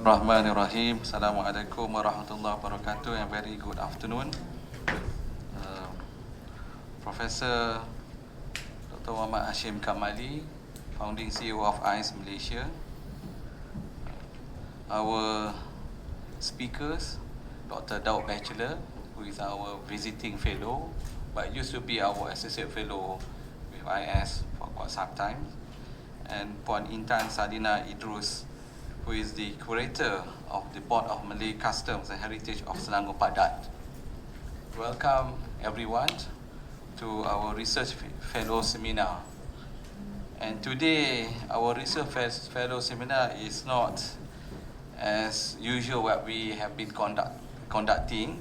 Bismillahirrahmanirrahim. Assalamualaikum warahmatullahi wabarakatuh and very good afternoon. Professor Dr. Muhammad Hashim Kamali, founding CEO of IAIS Malaysia. Our speakers, Dr. Daud Bachelor, who is our visiting fellow, but used to be our associate fellow with IAIS for quite some time. And Puan Intan Sadina Idrus, who is the curator of the Board of Malay Customs and Heritage of Selangor PADAT. Welcome everyone to our Research Fellow Seminar. And today, our Research Fellow Seminar is not as usual what we have been conducting.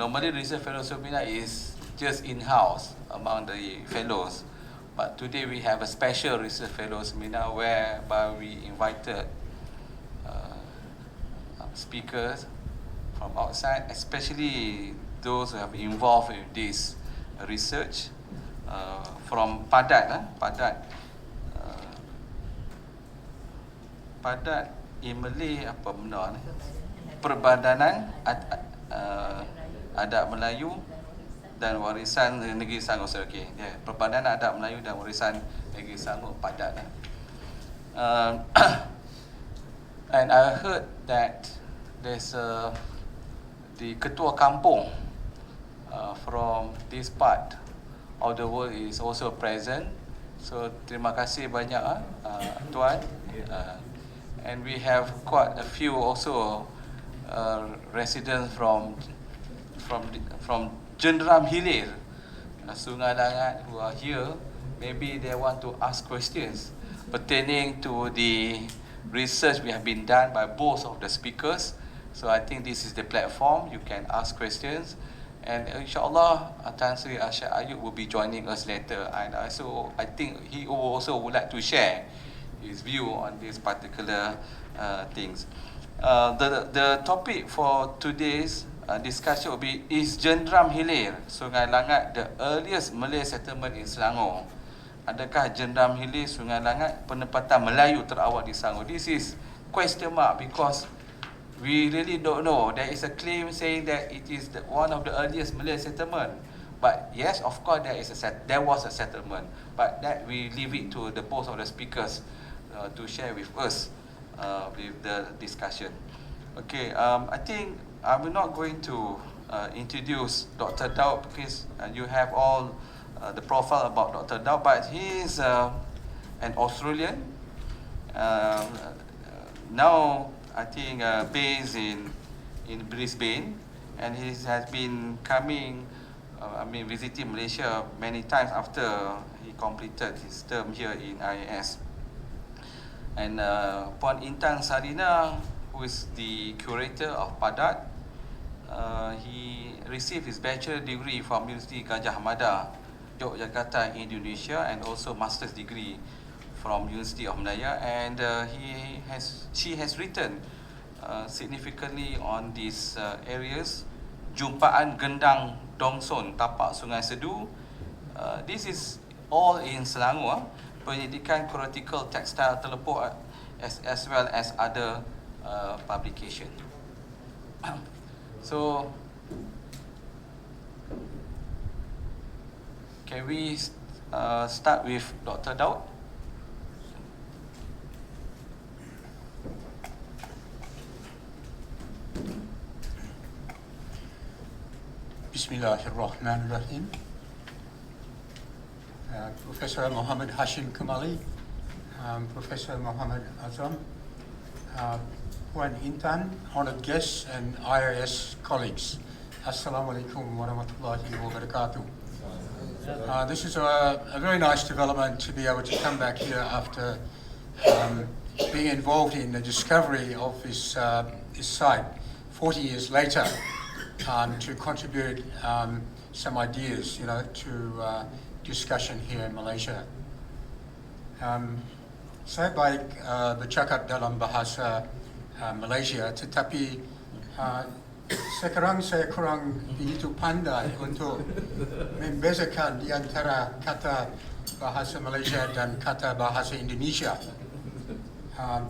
Normally, Research Fellow Seminar is just in-house among the fellows. But today we have a special Research Fellow Seminar whereby we invited speakers from outside, especially those who have been involved with this research from PADAT. PADAT in Malay apa benda ni? Perbadanan Adat Melayu dan Warisan Negeri Selangor. Okay. Yeah. Perbadanan Adat Melayu dan Warisan Negeri Selangor, PADAT. And I heard that there's the Ketua Kampung from this part of the world is also present. So terima kasih banyak Tuan. And we have quite a few also residents from Jenderam Hilir, Sungai Langat, who are here. Maybe they want to ask questions pertaining to the research we have been done by both of the speakers. So I think this is the platform. You can ask questions. And insyaAllah, Tan Sri Arsyad Ayub will be joining us later. And also, I think he also would like to share his view on these particular things. The topic for today's discussion will be, is Jenderam Hilir, Sungai Langat, the earliest Malay settlement in Selangor? Adakah Jenderam Hilir, Sungai Langat penempatan Melayu terawal di Selangor? This is question mark because we really don't know. There is a claim saying that it is one of the earliest Malay settlement. But yes, of course, there was a settlement. But that we leave it to the both of the speakers to share with us with the discussion. Okay, I think I'm not going to introduce Dr. Daud because you have all the profile about Dr. Daud, but he is an Australian. Now, I think based in Brisbane, and he has been coming, visiting Malaysia many times after he completed his term here in IAIS. And Puan Intan Sadina, who is the curator of PADAT, he received his bachelor degree from University Gajah Mada, Yogyakarta, Indonesia, and also master's degree from University of Malaya, and she has written significantly on these areas. Jumpaan Gendang Dongson, Tapak Sungai Sedu. This is all in Selangor. Pendidikan Theoretical Textile Teleport as well as other publication. So, can we start with Dr. Daud? Bismillahirrahmanirrahim. Professor Muhammad Hashim Kamali, Professor Muhammad Azam, Puan Intan, honored guests and IAIS colleagues. Assalamu alaikum warahmatullahi wabarakatuh. This is a very nice development to be able to come back here after being involved in the discovery of this site 40 years later. To contribute some ideas, to discussion here in Malaysia. Saya baik bercakap dalam bahasa Malaysia, tetapi sekarang saya kurang begitu pandai untuk membezakan di antara kata bahasa Malaysia dan kata bahasa Indonesia.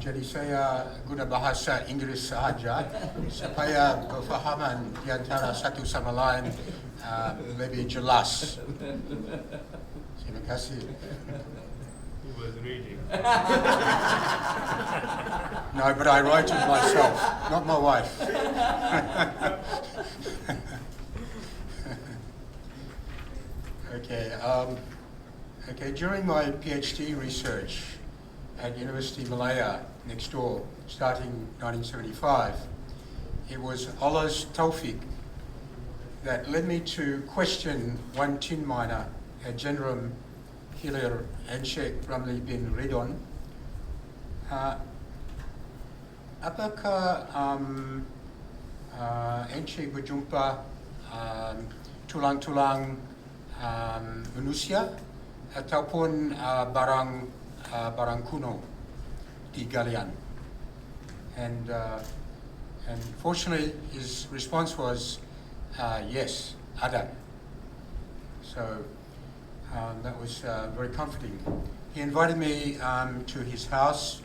Jadi saya guna bahasa Inggeris sahaja supaya kefahaman di antara satu sama lain lebih jelas. Terima kasih. He was reading. No, but I wrote it myself, not my wife. Okay, during my PhD research at University Malaya next door, starting 1975, it was Allah's tawfiq that led me to question one tin miner at Jenderam, Hilir, and Sheikh Ramli bin Ridwan. Apakah Encik berjumpa tulang-tulang manusia ataupun barang kuno di galian? And fortunately, his response was yes, ada. So that was very comforting. He invited me to his house,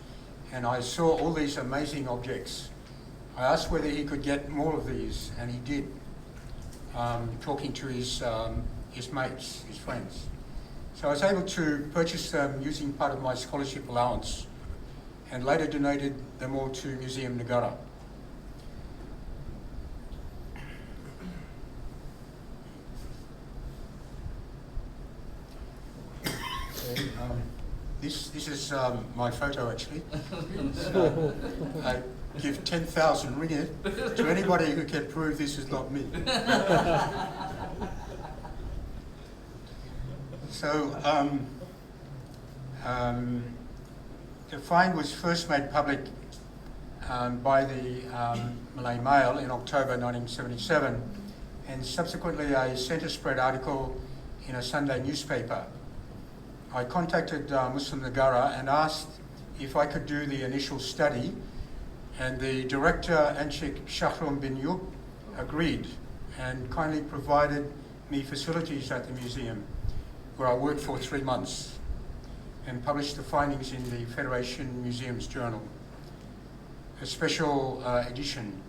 and I saw all these amazing objects. I asked whether he could get more of these, and he did, talking to his mates, his friends. So I was able to purchase them using part of my scholarship allowance, and later donated them all to Museum Negara. Okay, this is my photo actually. So, I give 10,000 ringgit to anybody who can prove this is not me. So the find was first made public by the Malay Mail in October 1977, and subsequently a centre spread article in a Sunday newspaper. I contacted Muslim Negara and asked if I could do the initial study, and the director, Encik Shahrum bin Yub, agreed and kindly provided me facilities at the museum, where I worked for 3 months and published the findings in the Federation Museums Journal, a special edition.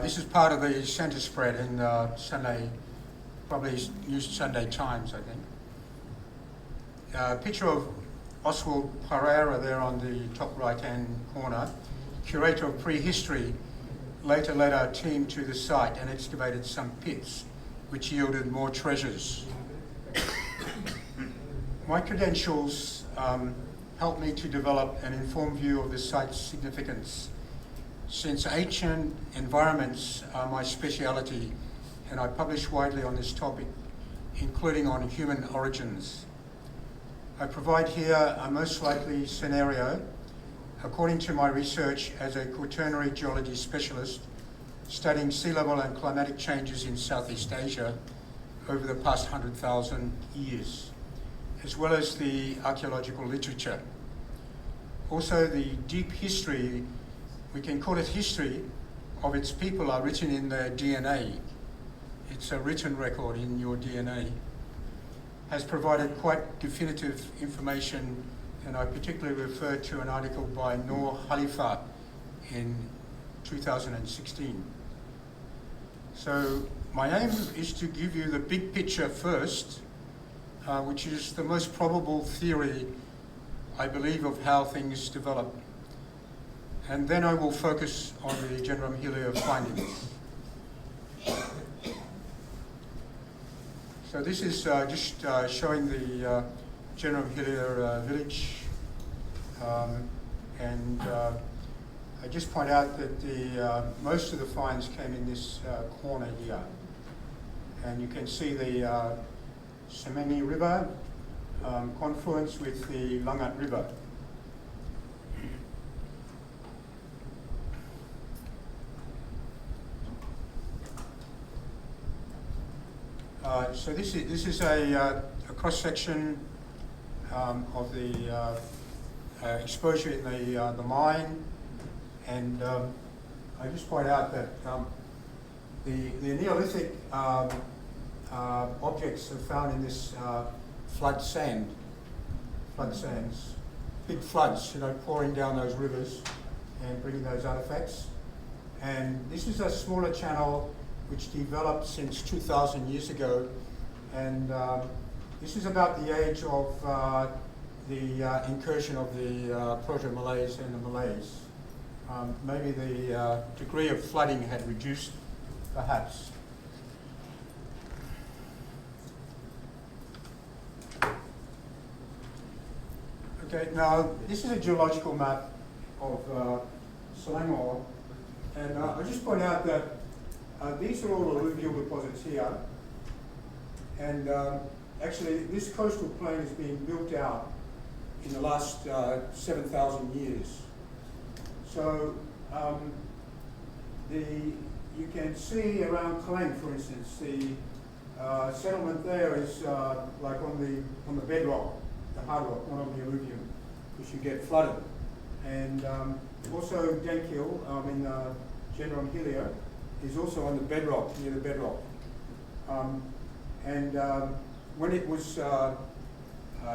This is part of the centre spread in Sunday, probably used Sunday Times, I think. A picture of Oswald Pereira there on the top right-hand corner, curator of prehistory, later led our team to the site and excavated some pits, which yielded more treasures. My credentials helped me to develop an informed view of the site's significance, since ancient environments are my speciality, and I publish widely on this topic, including on human origins. I provide here a most likely scenario according to my research as a quaternary geology specialist studying sea level and climatic changes in Southeast Asia over the past 100,000 years, as well as the archaeological literature. Also, the deep history, we can call it history, of its people are written in their DNA. It's a written record in your DNA. Has provided quite definitive information, and I particularly refer to an article by Noor Khalifa in 2016. So my aim is to give you the big picture first, which is the most probable theory, I believe, of how things develop. And then I will focus on the Jenderam Hilir findings. So this is just showing the Jenderam Hilir village, and I just point out that the most of the finds came in this corner here, and you can see the Sungai River confluence with the Langat River. So this is a cross section of the exposure in the mine, and I just point out that the Neolithic objects are found in this flood sand, mud sands, big floods, pouring down those rivers and bringing those artifacts. And this is a smaller channel which developed since 2,000 years ago, and this is about the age of the incursion of the Proto-Malays and the Malays. Maybe the degree of flooding had reduced, perhaps. Okay, now this is a geological map of Selangor, and I'll just point out that these are all alluvial deposits here, and actually this coastal plain has been built out in the last 7,000 years. So you can see around Klang, for instance, the settlement there is like on the bedrock, the hard rock, not on the alluvium, which you get flooded. And also Denkil, Jenderam Hilir, is also on the bedrock, near the bedrock. When it was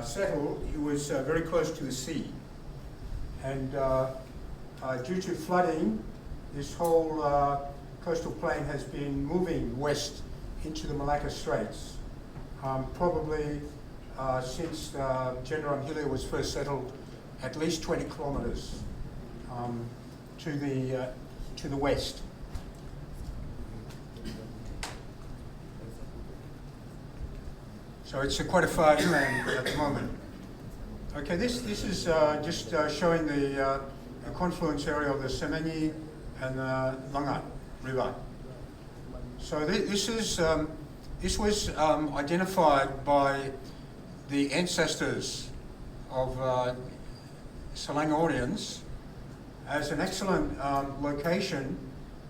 settled, it was very close to the sea. And due to flooding, this whole coastal plain has been moving west into the Malacca Straits, probably since Jenderam Hilir was first settled, at least 20 kilometres to the west. So it's quite a far inland at the moment. Okay, this is just showing the confluence area of the Sungai and the Langat river. So this was identified by the ancestors of Selangorians as an excellent location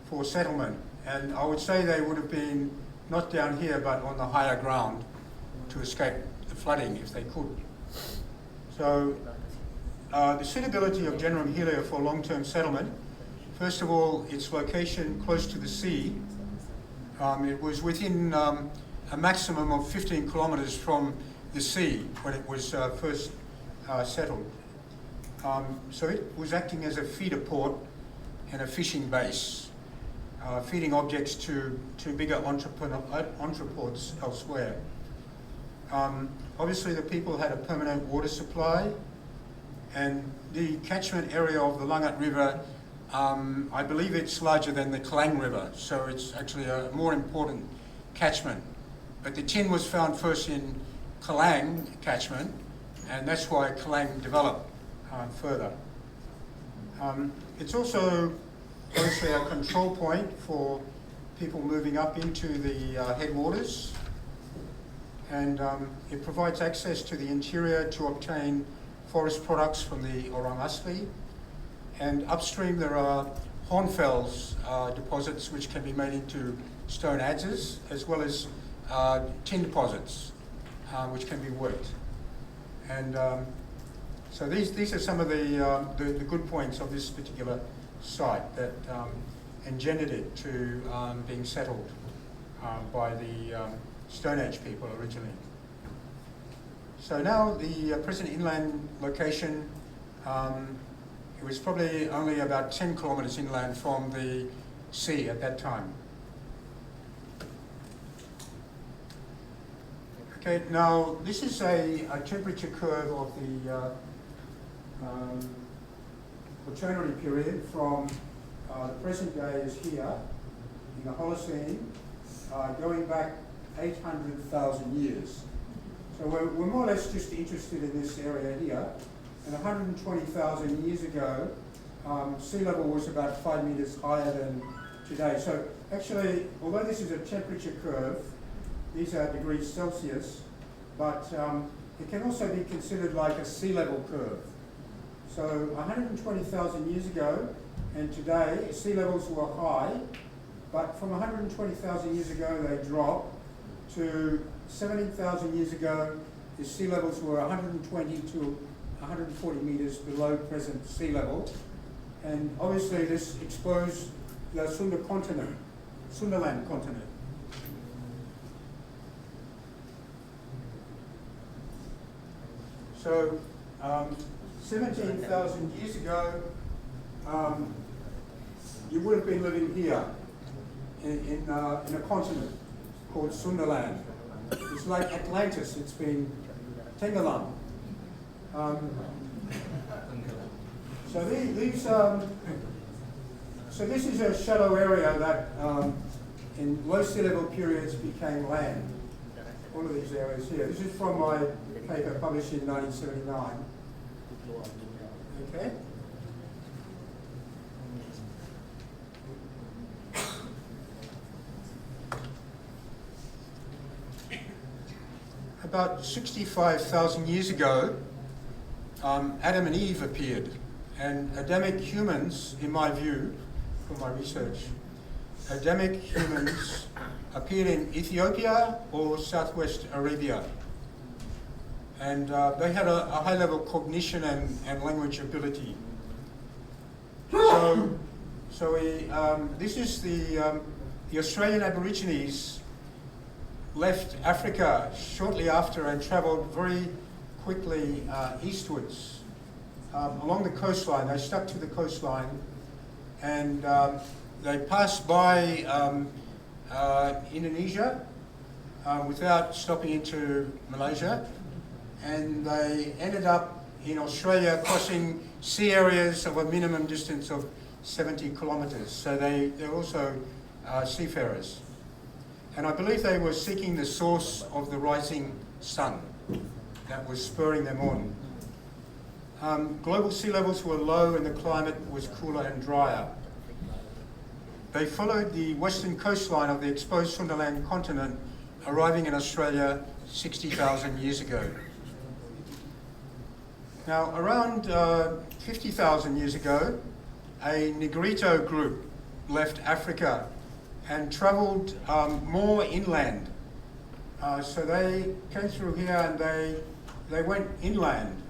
for settlement, and I would say they would have been not down here but on the higher ground to escape the flooding if they could. So the suitability of Jenderam Hilir for long-term settlement, first of all, its location close to the sea. It was within a maximum of 15 kilometres from the sea when it was first settled. So it was acting as a feeder port and a fishing base, feeding objects to bigger entreports elsewhere. Obviously the people had a permanent water supply, and the catchment area of the Langat River, I believe it's larger than the Klang River, so it's actually a more important catchment. But the tin was found first in Klang catchment, and that's why Klang developed further. It's also obviously a control point for people moving up into the headwaters, and it provides access to the interior to obtain forest products from the Orang Asli. And upstream there are hornfels deposits which can be made into stone adzes, as well as tin deposits which can be worked. And so these are some of the good points of this particular site that engendered it to being settled by the Stone Age people originally. So now the present inland location, it was probably only about 10 kilometres inland from the sea at that time. Okay, now this is a temperature curve of the Quaternary period from the present day is here in the Holocene, going back 800,000 years. So we're more or less just interested in this area here. And 120,000 years ago, sea level was about 5 meters higher than today. So actually, although this is a temperature curve, these are degrees Celsius, but it can also be considered like a sea level curve. So 120,000 years ago and today, sea levels were high, but from 120,000 years ago they dropped to 17,000 years ago, the sea levels were 120 to 140 meters below present sea level. And obviously this exposed the Sundaland continent. So 17,000 years ago, you would have been living here in a continent called Sundaland. It's like Atlantis. It's been Tenggelam. So this is a shallow area that in low sea level periods became land. All of these areas here. This is from my paper published in 1979. Okay. About 65,000 years ago, Adam and Eve appeared. And Adamic humans, in my view, from my research, Adamic humans appeared in Ethiopia or Southwest Arabia. And they had a high level cognition and language ability. This is the Australian Aborigines left Africa shortly after and travelled very quickly eastwards along the coastline. They stuck to the coastline and they passed by Indonesia without stopping into Malaysia, and they ended up in Australia crossing sea areas of a minimum distance of 70 kilometres. So they're also seafarers. And I believe they were seeking the source of the rising sun that was spurring them on. Global sea levels were low and the climate was cooler and drier. They followed the western coastline of the exposed Sundaland continent, arriving in Australia 60,000 years ago. Now, around 50,000 years ago, a Negrito group left Africa and travelled more inland. So they came through here and they went inland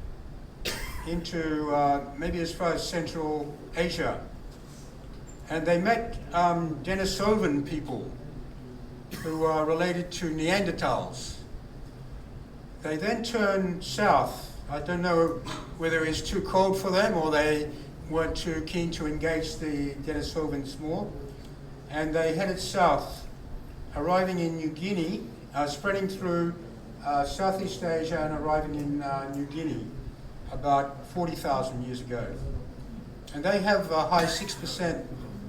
into maybe as far as Central Asia. And they met Denisovan people who are related to Neanderthals. They then turned south. I don't know whether it's too cold for them or they weren't too keen to engage the Denisovans more. And they headed south, arriving in New Guinea, spreading through Southeast Asia and arriving in New Guinea about 40,000 years ago. And they have a high 6%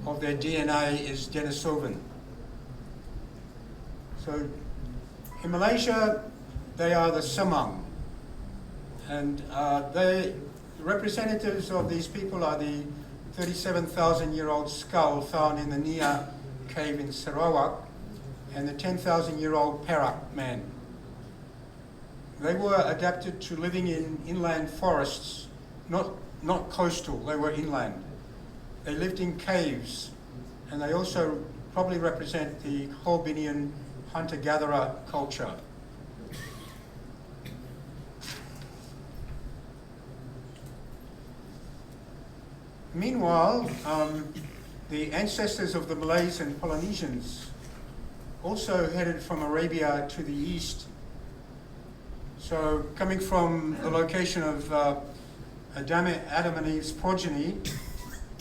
of their DNA is Denisovan. So in Malaysia, they are the Semang. And the representatives of these people are the 37,000-year-old skull found in the Nia cave in Sarawak and the 10,000-year-old Perak man. They were adapted to living in inland forests, not coastal, they were inland. They lived in caves, and they also probably represent the Holbeinian hunter-gatherer culture. Meanwhile, the ancestors of the Malays and Polynesians also headed from Arabia to the east. So coming from the location of Adam and Eve's progeny,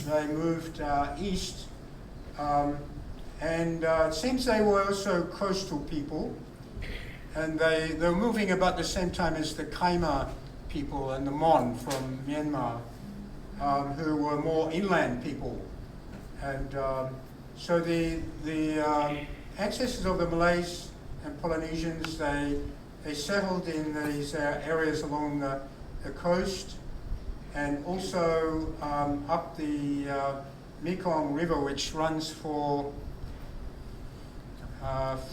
they moved east. It seems they were also coastal people. And they were moving about the same time as the Kaima people and the Mon from Myanmar, who were more inland people. And so the ancestors of the Malays and Polynesians, they settled in these areas along the coast and also up the Mekong River, which runs for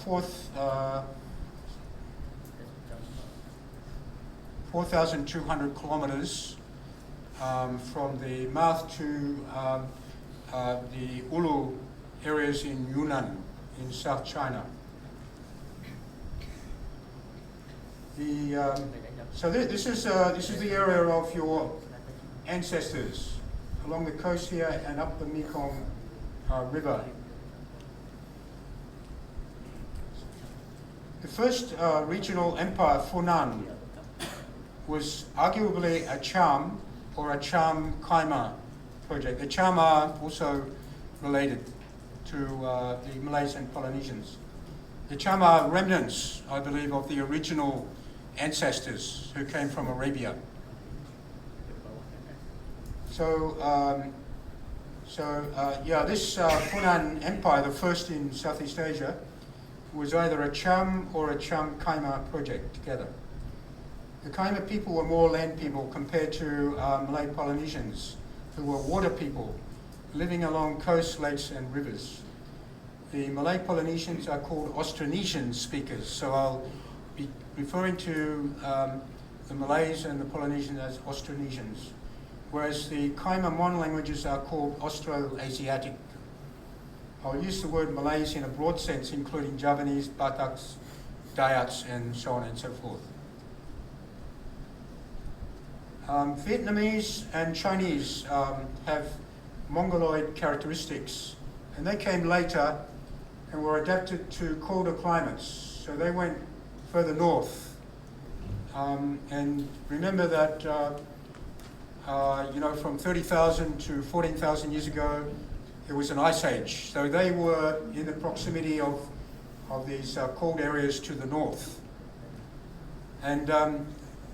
4,200 kilometers from the mouth to the Ulu areas in Yunnan in South China. So this is the area of your ancestors along the coast here and up the Mekong River. The first regional empire, Funan, was arguably a Cham or a Cham Kaima project. The Cham are also related to the Malays and Polynesians. The Cham are remnants, I believe, of the original ancestors who came from Arabia. This Funan Empire, the first in Southeast Asia, was either a Cham or a Cham Kaima project together. The Kaima people were more land people compared to Malay Polynesians, who were water people, living along coasts, lakes and rivers. The Malay Polynesians are called Austronesian speakers, so I'll be referring to the Malays and the Polynesians as Austronesians, whereas the Kaima Mon languages are called Austro-Asiatic. I'll use the word Malays in a broad sense, including Javanese, Bataks, Dayaks, and so on and so forth. Vietnamese and Chinese have Mongoloid characteristics, and they came later and were adapted to colder climates, so they went further north. And remember that from 30,000 to 14,000 years ago, there was an ice age. So they were in the proximity of these cold areas to the north. And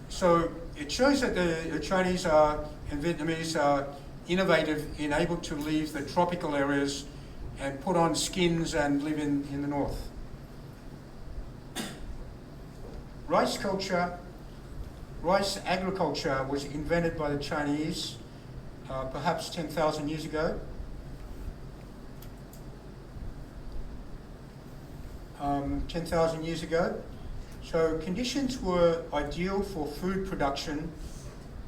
so it shows that the Chinese and Vietnamese are innovative in able to leave the tropical areas and put on skins and live in the north. Rice agriculture was invented by the Chinese perhaps 10,000 years ago. 10,000 years ago. So conditions were ideal for food production,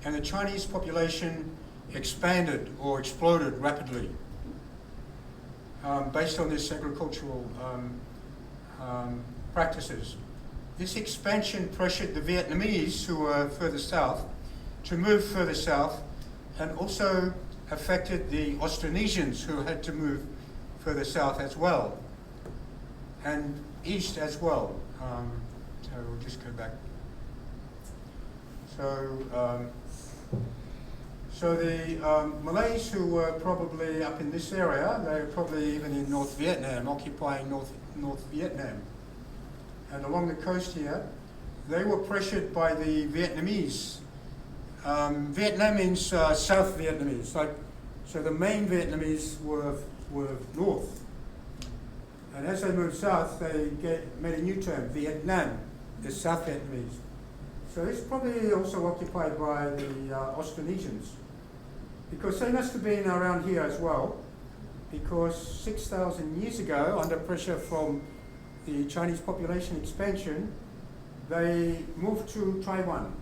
and the Chinese population expanded or exploded rapidly based on this agricultural practices. This expansion pressured the Vietnamese, who were further south, to move further south, and also affected the Austronesians, who had to move further south as well, and east as well. So we'll just go back. So the Malays, who were probably up in this area, they were probably even in North Vietnam, occupying North Vietnam. And along the coast here, they were pressured by the Vietnamese. Vietnam means South Vietnamese. So the main Vietnamese were north. And as they moved south, they made a new term, Vietnam, the South Vietnamese. So it's probably also occupied by the Austronesians, because they must have been around here as well, because 6,000 years ago, under pressure from the Chinese population expansion, they moved to Taiwan.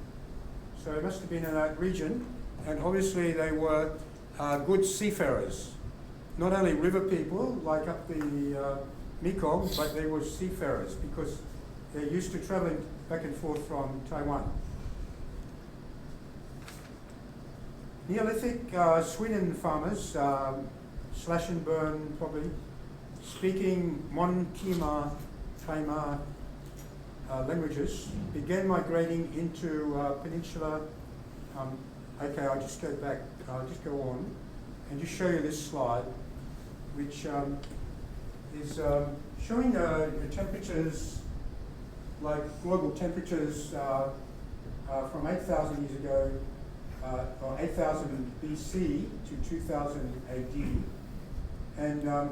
So it must have been in that region, and obviously they were good seafarers. Not only river people, like up the Mekong, but they were seafarers because they're used to traveling back and forth from Taiwan. Neolithic Sweden farmers, slash and burn probably, speaking Mon Kaima languages, began migrating into peninsular. Okay, I'll just go back, I'll just go on and just show you this slide, which is showing the temperatures, like global temperatures from 8,000 years ago, or 8,000 BC to 2000 AD. And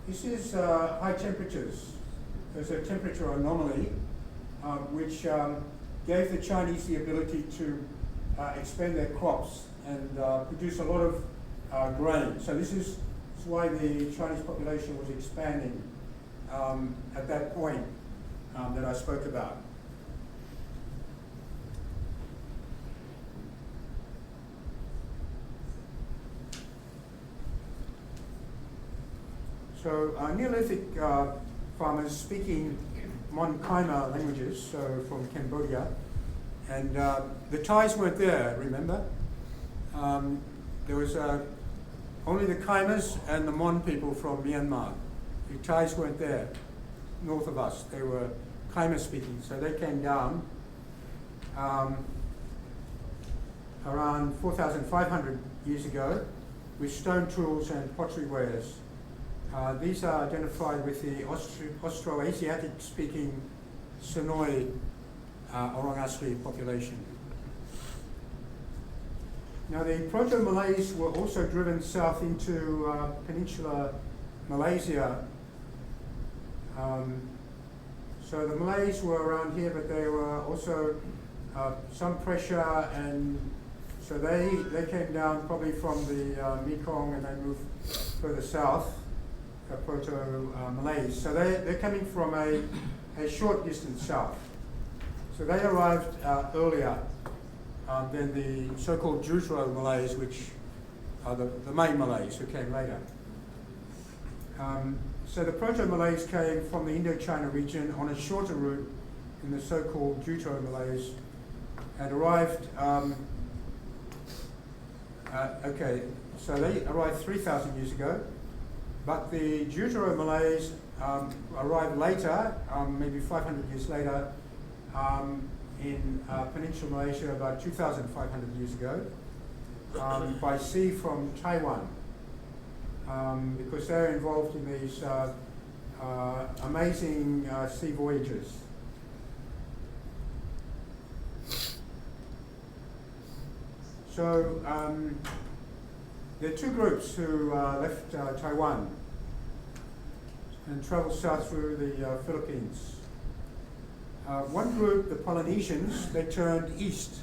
this is high temperatures. There's a temperature anomaly which gave the Chinese the ability to expand their crops and produce a lot of grain. So this is why the Chinese population was expanding at that point that I spoke about. So Neolithic farmers speaking Mon Kaima languages, so from Cambodia, and the Thais weren't there, remember? There was only the Kaimas and the Mon people from Myanmar. The Thais weren't there, north of us. They were Kaima speaking, so they came down. around 4,500 years ago with stone tools and pottery wares. These are identified with the Austroasiatic speaking Sungai orang asli population. Now the Proto-Malays were also driven south into peninsular Malaysia. So the Malays were around here, but they were also some pressure, and so they came down probably from the Mekong and they moved further south, Proto-Malays. So they're coming from a short distance south. So they arrived earlier than the so-called Jutro-Malays, which are the main Malays who came later. So the Proto-Malays came from the Indochina region on a shorter route in the so-called Jutro-Malays and arrived, so they arrived 3,000 years ago, but the Jutro-Malays arrived later, maybe 500 years later, in Peninsular Malaysia about 2,500 years ago, by sea from Taiwan. Because they're involved in these amazing sea voyages. So there are two groups who left Taiwan and traveled south through the Philippines. One group, the Polynesians, they turned east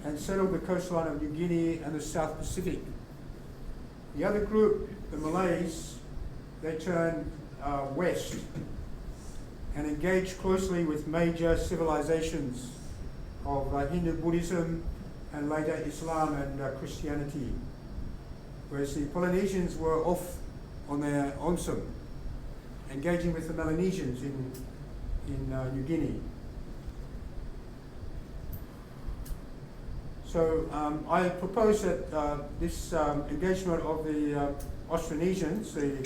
and settled the coastline of New Guinea and the South Pacific. The other group, the Malays, they turned west and engaged closely with major civilizations of Hindu Buddhism and later Islam and Christianity, whereas the Polynesians were off on their own, engaging with the Melanesians in New Guinea. So I propose that this engagement of the Austronesians, the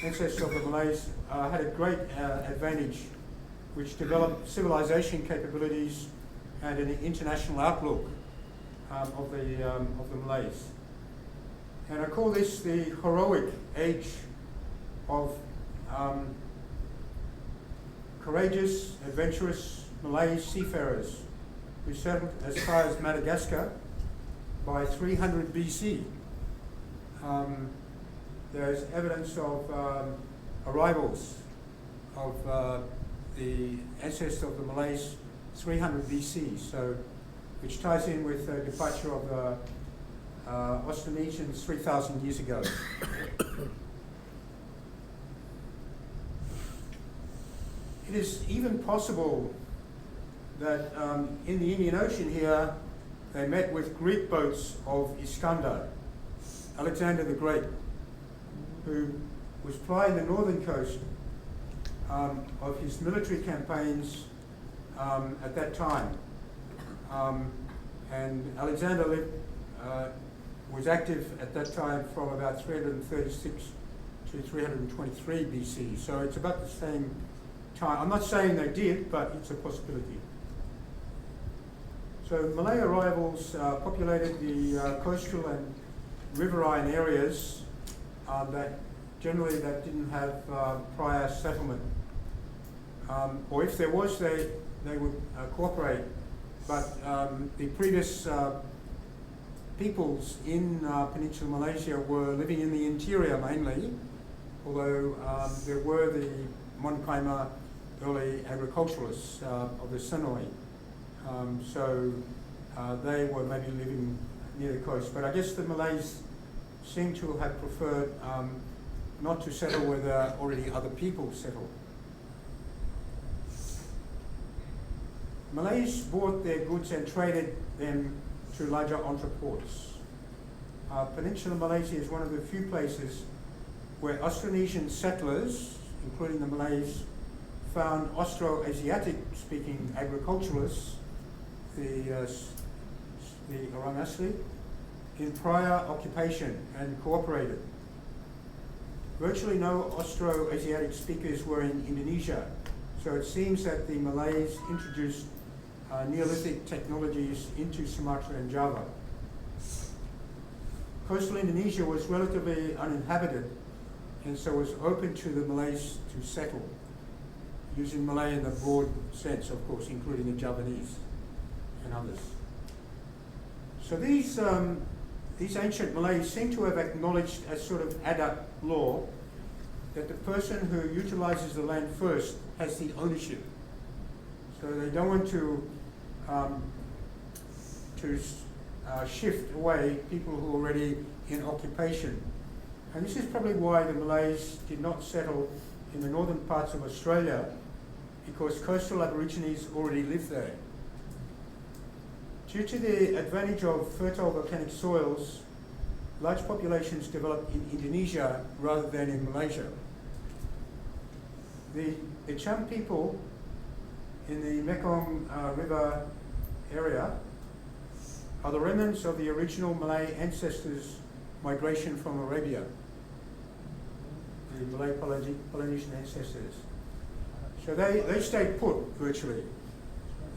ancestors of the Malays, had a great advantage, which developed civilization capabilities and an international outlook of the Malays. And I call this the heroic age of courageous, adventurous Malay seafarers who settled as far as Madagascar by 300 BC. There's evidence of arrivals of the ancestors of the Malays 300 BC, so which ties in with the departure of the Austronesians 3,000 years ago. It is even possible that in the Indian Ocean here, they met with Greek boats of Iskander, Alexander the Great, who was plying the northern coast of his military campaigns at that time. And Alexander was active at that time from about 336 to 323 BC, so it's about the same time. I'm not saying they did, but it's a possibility. So Malay arrivals populated the coastal and riverine areas that generally didn't have prior settlement. Or if there was, they would cooperate. But the previous peoples in Peninsular Malaysia were living in the interior mainly, although there were the Monkaima early agriculturalists of the Sungai. So they were maybe living near the coast. But I guess the Malays seem to have preferred not to settle where already other people settled. Malays bought their goods and traded them to larger entrepôts. Peninsular Malaysia is one of the few places where Austronesian settlers, including the Malays, found Austroasiatic speaking agriculturalists, the orang asli, in prior occupation and cooperated. Virtually no Austroasiatic speakers were in Indonesia, so it seems that the Malays introduced Neolithic technologies into Sumatra and Java. Coastal Indonesia was relatively uninhabited and so was open to the Malays to settle, using Malay in the broad sense, of course, including the Javanese and others. So these ancient Malays seem to have acknowledged as sort of PADAT law that the person who utilizes the land first has the ownership. So they don't want to shift away people who are already in occupation. And this is probably why the Malays did not settle in the northern parts of Australia, because coastal Aborigines already lived there. Due to the advantage of fertile volcanic soils, large populations developed in Indonesia rather than in Malaysia. The Cham people in the Mekong River area are the remnants of the original Malay ancestors' migration from Arabia, the Malay Polynesian ancestors. So they stayed put virtually.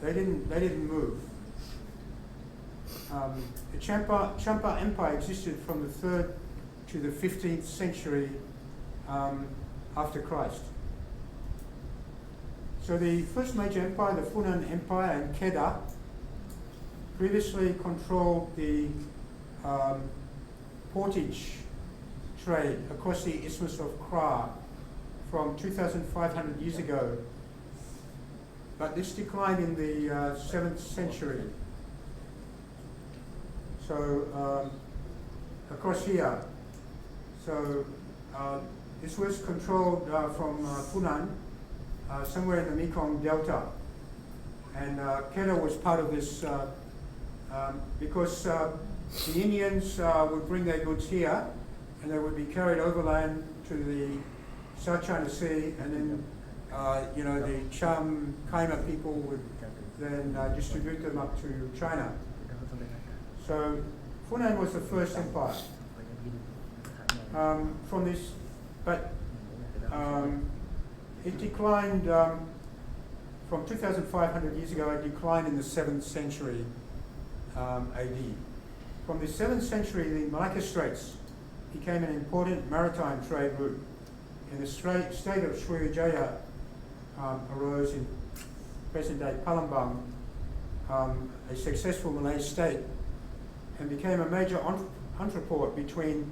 They didn't move. The Champa Empire existed from the 3rd to the 15th century after Christ. So the first major empire, the Funan Empire and Kedah, previously controlled the portage trade across the Isthmus of Kra from 2,500 years ago. But this declined in the 7th century. So across here, so this was controlled from Funan, somewhere in the Mekong Delta. And Kedah was part of this because the Indians would bring their goods here and they would be carried overland to the South China Sea, and then the Cham Kaima people would then distribute them up to China. So Funan was the first empire. From this, but it declined from 2,500 years ago. It declined in the 7th century AD. From the 7th century, the Malacca Straits became an important maritime trade route. In the state of Sriwijaya arose in present-day Palembang, a successful Malay state, and became a major entreport between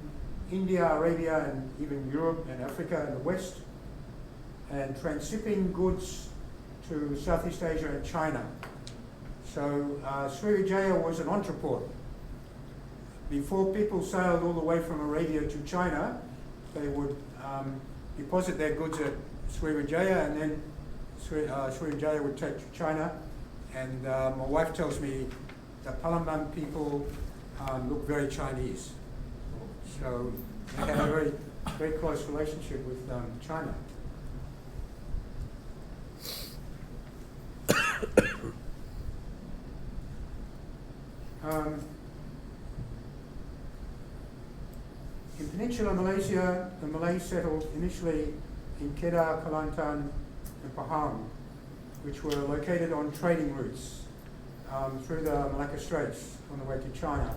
India, Arabia, and even Europe and Africa and the West, and transshipping goods to Southeast Asia and China. So Sriwijaya was an entrepot. Before people sailed all the way from Arabia to China, they would deposit their goods at Sriwijaya, and then Sriwijaya would take to China. And my wife tells me that Palembang people look very Chinese. So they had a very, very close relationship with China. In Peninsular Malaysia, the Malays settled initially in Kedah, Kelantan, and Pahang, which were located on trading routes through the Malacca Straits on the way to China.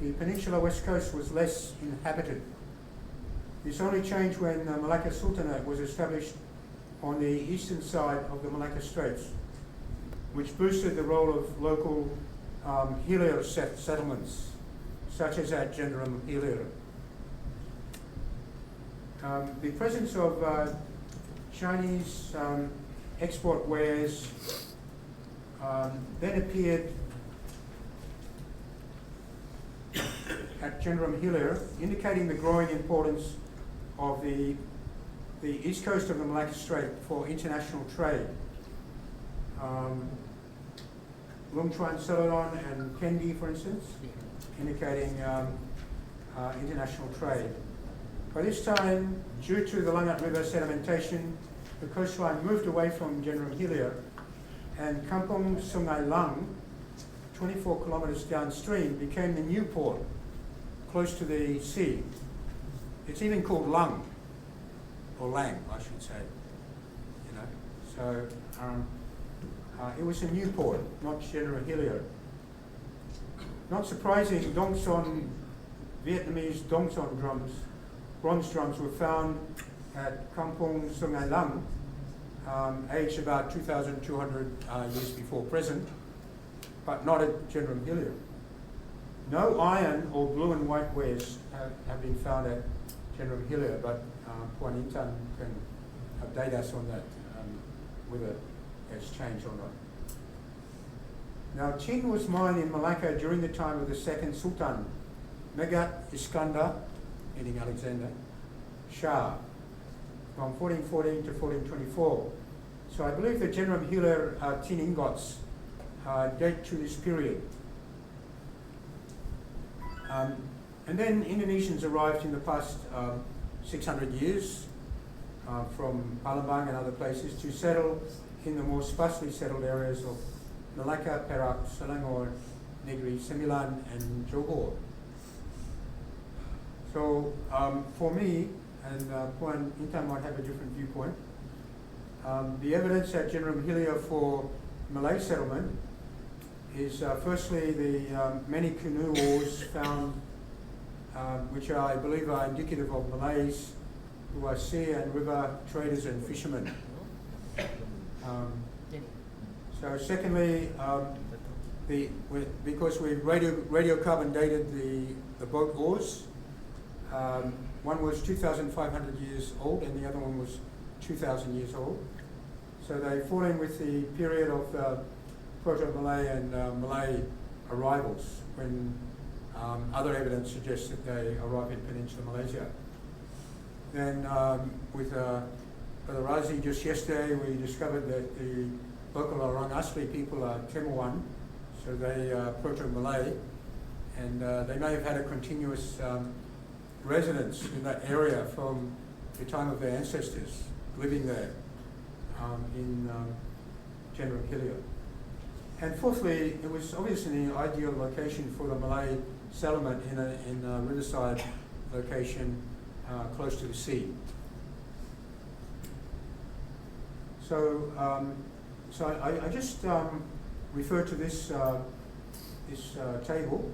The peninsular west coast was less inhabited. This only changed when the Malacca Sultanate was established on the eastern side of the Malacca Straits, which boosted the role of local Hilir settlements, such as at Jenderam, Hilir. The presence of Chinese export wares then appeared at Jenderam Hilir, indicating the growing importance of the east coast of the Malacca Strait for international trade. Lung Chuan Celadon and Kendi, for instance, indicating international trade. By this time, due to the Langat River sedimentation, the coastline moved away from Jenderam Hilir, and Kampung Sungai Lang, 24 kilometres downstream, became the new port, close to the sea. It's even called Lang, or Lang, I should say. So It was a new port, not Jenderam Hilir. Not surprising, Vietnamese Dong Son drums, bronze drums, were found at Kampong Sungai Lang, aged about 2,200 years before present, but not at Jenderam Hilir. No iron or blue and white wares have been found at Jenderam Hilir, but Puan Intan can update us on that, whether it's changed or not. Now, tin was mined in Malacca during the time of the second Sultan, Megat Iskandar, meaning Alexander, Shah, from 1414 to 1424. So I believe the Jenderam Hilir tin ingots date to this period. And then Indonesians arrived in the past 600 years from Palembang and other places to settle in the more sparsely settled areas of Malacca, Perak, Selangor, Negri, Sembilan, and Johor. So for me, and Puan Intan might have a different viewpoint, the evidence at Jenderam Hilir for Malay settlement is firstly the many canoe oars found, which I believe are indicative of Malays who are sea and river traders and fishermen. So secondly, because we radiocarbon dated the boat oars, one was 2,500 years old and the other one was 2,000 years old. So they fall in with the period of Proto-Malay and Malay arrivals, when other evidence suggests that they arrived in Peninsular Malaysia. Then with Brother Razi, just yesterday we discovered that the local Orang Asli people are Temuan, so they are Proto-Malay, and they may have had a continuous residence in that area from the time of their ancestors living there in Jenderam Hilir. And fourthly, it was obviously the ideal location for the Malay settlement in a riverside location close to the sea. So, I just refer to this table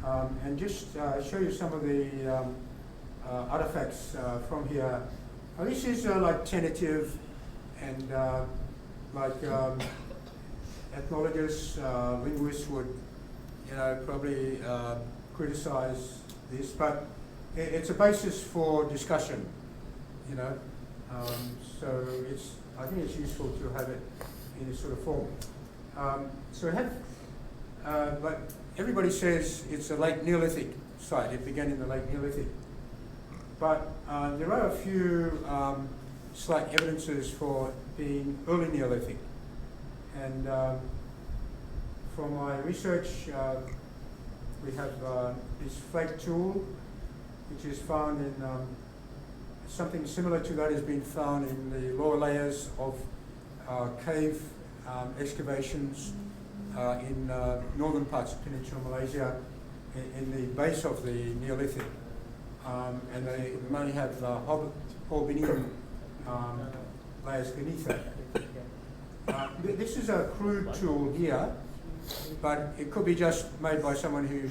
and just show you some of the artifacts from here. This is like tentative, and like ethnologists, linguists would, probably criticize this, but it's a basis for discussion, so I think it's useful to have it in this sort of form. So like everybody says it's a late Neolithic site. It began in the late Neolithic, but there are a few slight evidences for being early Neolithic. And from my research, we have this flake tool, which is found in something similar to that has been found in the lower layers of cave excavations in northern parts of Peninsular Malaysia, in the base of the Neolithic. And they may have Horbinian layers beneath it. This is a crude tool here, but it could be just made by someone who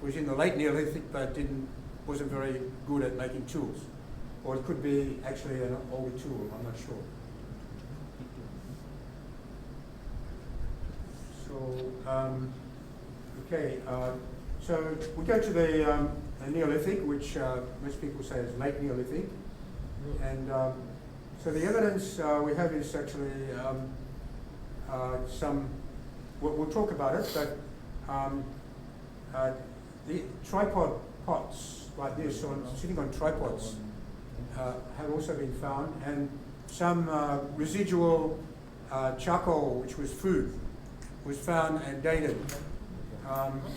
was in the late Neolithic but wasn't very good at making tools. Or it could be actually an older tool, I'm not sure. So, okay, so we go to the Neolithic, which most people say is late Neolithic. And so the evidence we have is actually we'll talk about it, but the tripod pots like this, sitting on tripods, have also been found, and some residual charcoal, which was food, was found and dated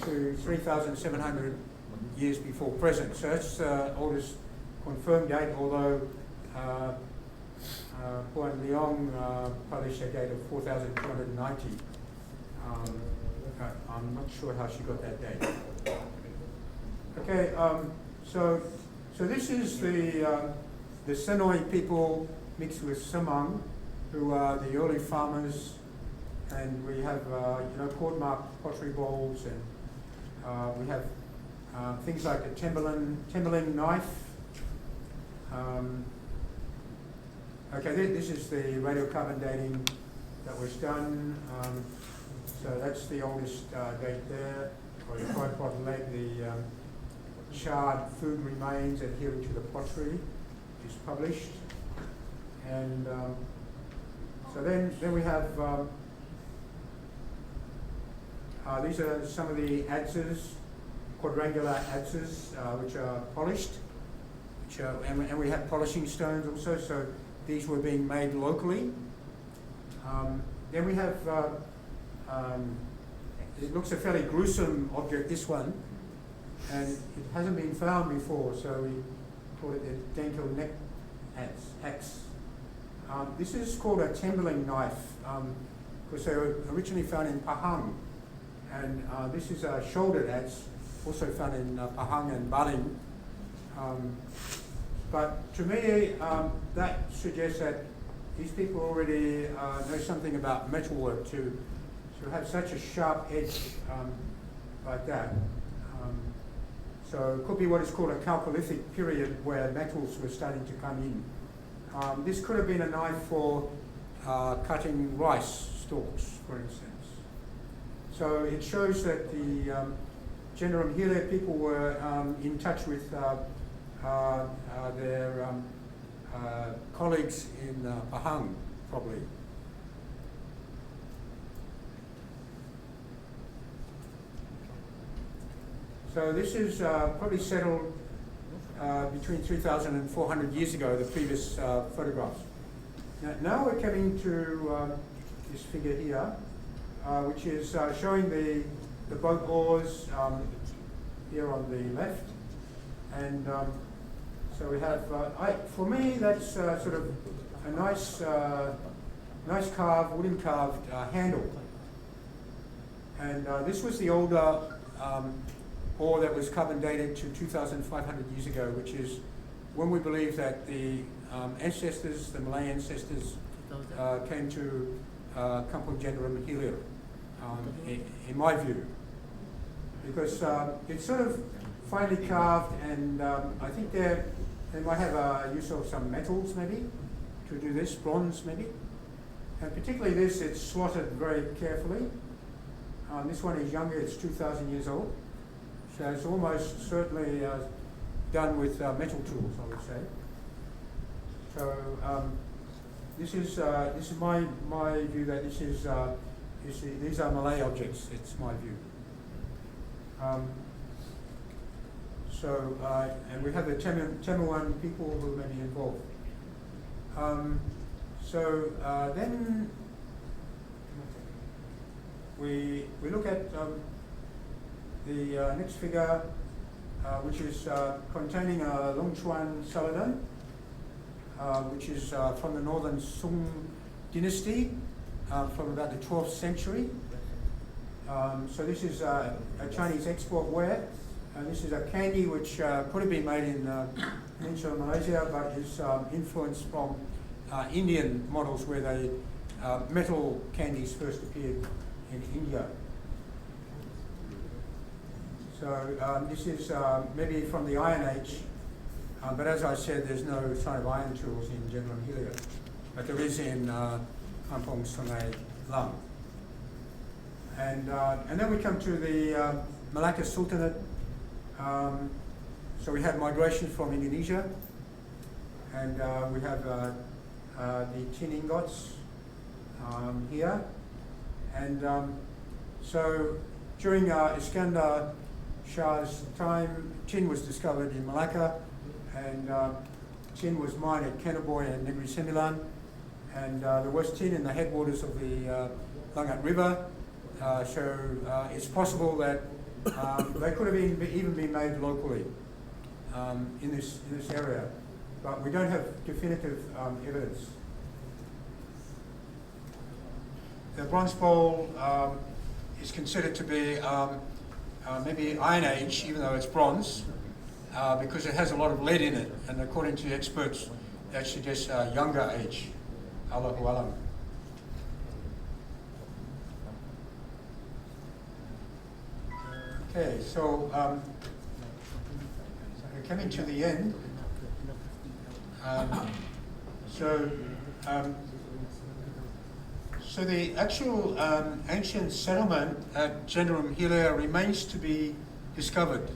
to 3,700 years before present. So that's the oldest confirmed date, although Puan Leong published a date of 4,290. I'm not sure how she got that date. Okay, so this is the Senoi people mixed with Semang, who are the early farmers And we have cord-marked pottery bowls, and we have things like a Timberland knife. Okay, this is the radiocarbon dating that was done. So that's the oldest date there. Or the tripod leg, the charred food remains adhering to the pottery is published. And so then we have, these are some of the adzes, quadrangular adzes, which are polished. And we have polishing stones also, so these were being made locally. Then we have, it looks a fairly gruesome object, this one, and it hasn't been found before, so we call it the Dental neck axe. This is called a Timberland knife, because they were originally found in Pahang, and this is a shouldered adze, also found in Pahang and Baling. But to me, that suggests that these people already know something about metalwork to have such a sharp edge like that. So it could be what is called a Chalcolithic period where metals were starting to come in. This could have been a knife for cutting rice stalks, for instance. So it shows that the Jenderam Hilir people were in touch with their colleagues in Pahang, probably. So this is probably settled between 3,000 and 400 years ago, the previous photographs. Now we're coming to this figure here, which is showing the boat oars here on the left. And so we have, for me, that's sort of a nice carved, wooden carved handle. And this was the older ore that was carbon dated to 2,500 years ago, which is when we believe that the ancestors, the Malay ancestors, came to Kampung Jenderam Hilir, in my view. Because it's sort of finely carved, and I think they might have a use of some metals maybe to do this, bronze maybe. And particularly this, it's slotted very carefully. This one is younger, it's 2,000 years old. So it's almost certainly done with metal tools, I would say. So this is my view that this is these are Malay objects. It's my view. And we have the Temuan people who may be involved. Then we look at the next figure, which is containing a Longchuan celadon, which is from the northern Sung dynasty, from about the 12th century. So this is a Chinese export ware. This is a candy which could have been made in Peninsular Malaysia, but is influenced from Indian models where metal candies first appeared in India. So this is maybe from the Iron Age, but as I said, there's no sign of iron tools in Jenderam Hilir, but there is in Kampung Sungai Lam. And then we come to the Malacca Sultanate. So we have migration from Indonesia, and we have the tin ingots here. And so during Iskandar Shah's time, tin was discovered in Malacca, and tin was mined at Kanaboy and Negeri Sembilan, and there was tin in the headwaters of the Langat River. So it's possible that they could have even been made locally in this area, but we don't have definitive evidence. The bronze bowl is considered to be maybe Iron Age, even though it's bronze, because it has a lot of lead in it, and according to experts, that suggests a younger age. Allahu Alam. Okay, so we're coming to the end. So the actual ancient settlement at Jenderam, Hilir remains to be discovered.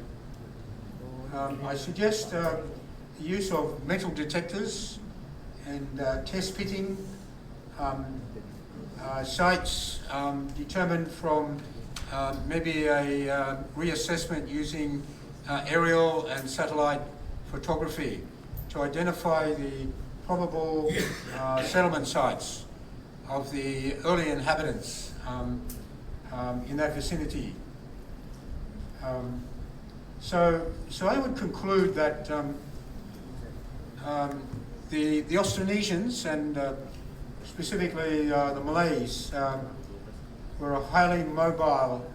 I suggest the use of metal detectors and test pitting sites determined from maybe a reassessment using aerial and satellite photography to identify the probable settlement sites of the early inhabitants in that vicinity. So I would conclude that the Austronesians and specifically the Malays were a highly mobile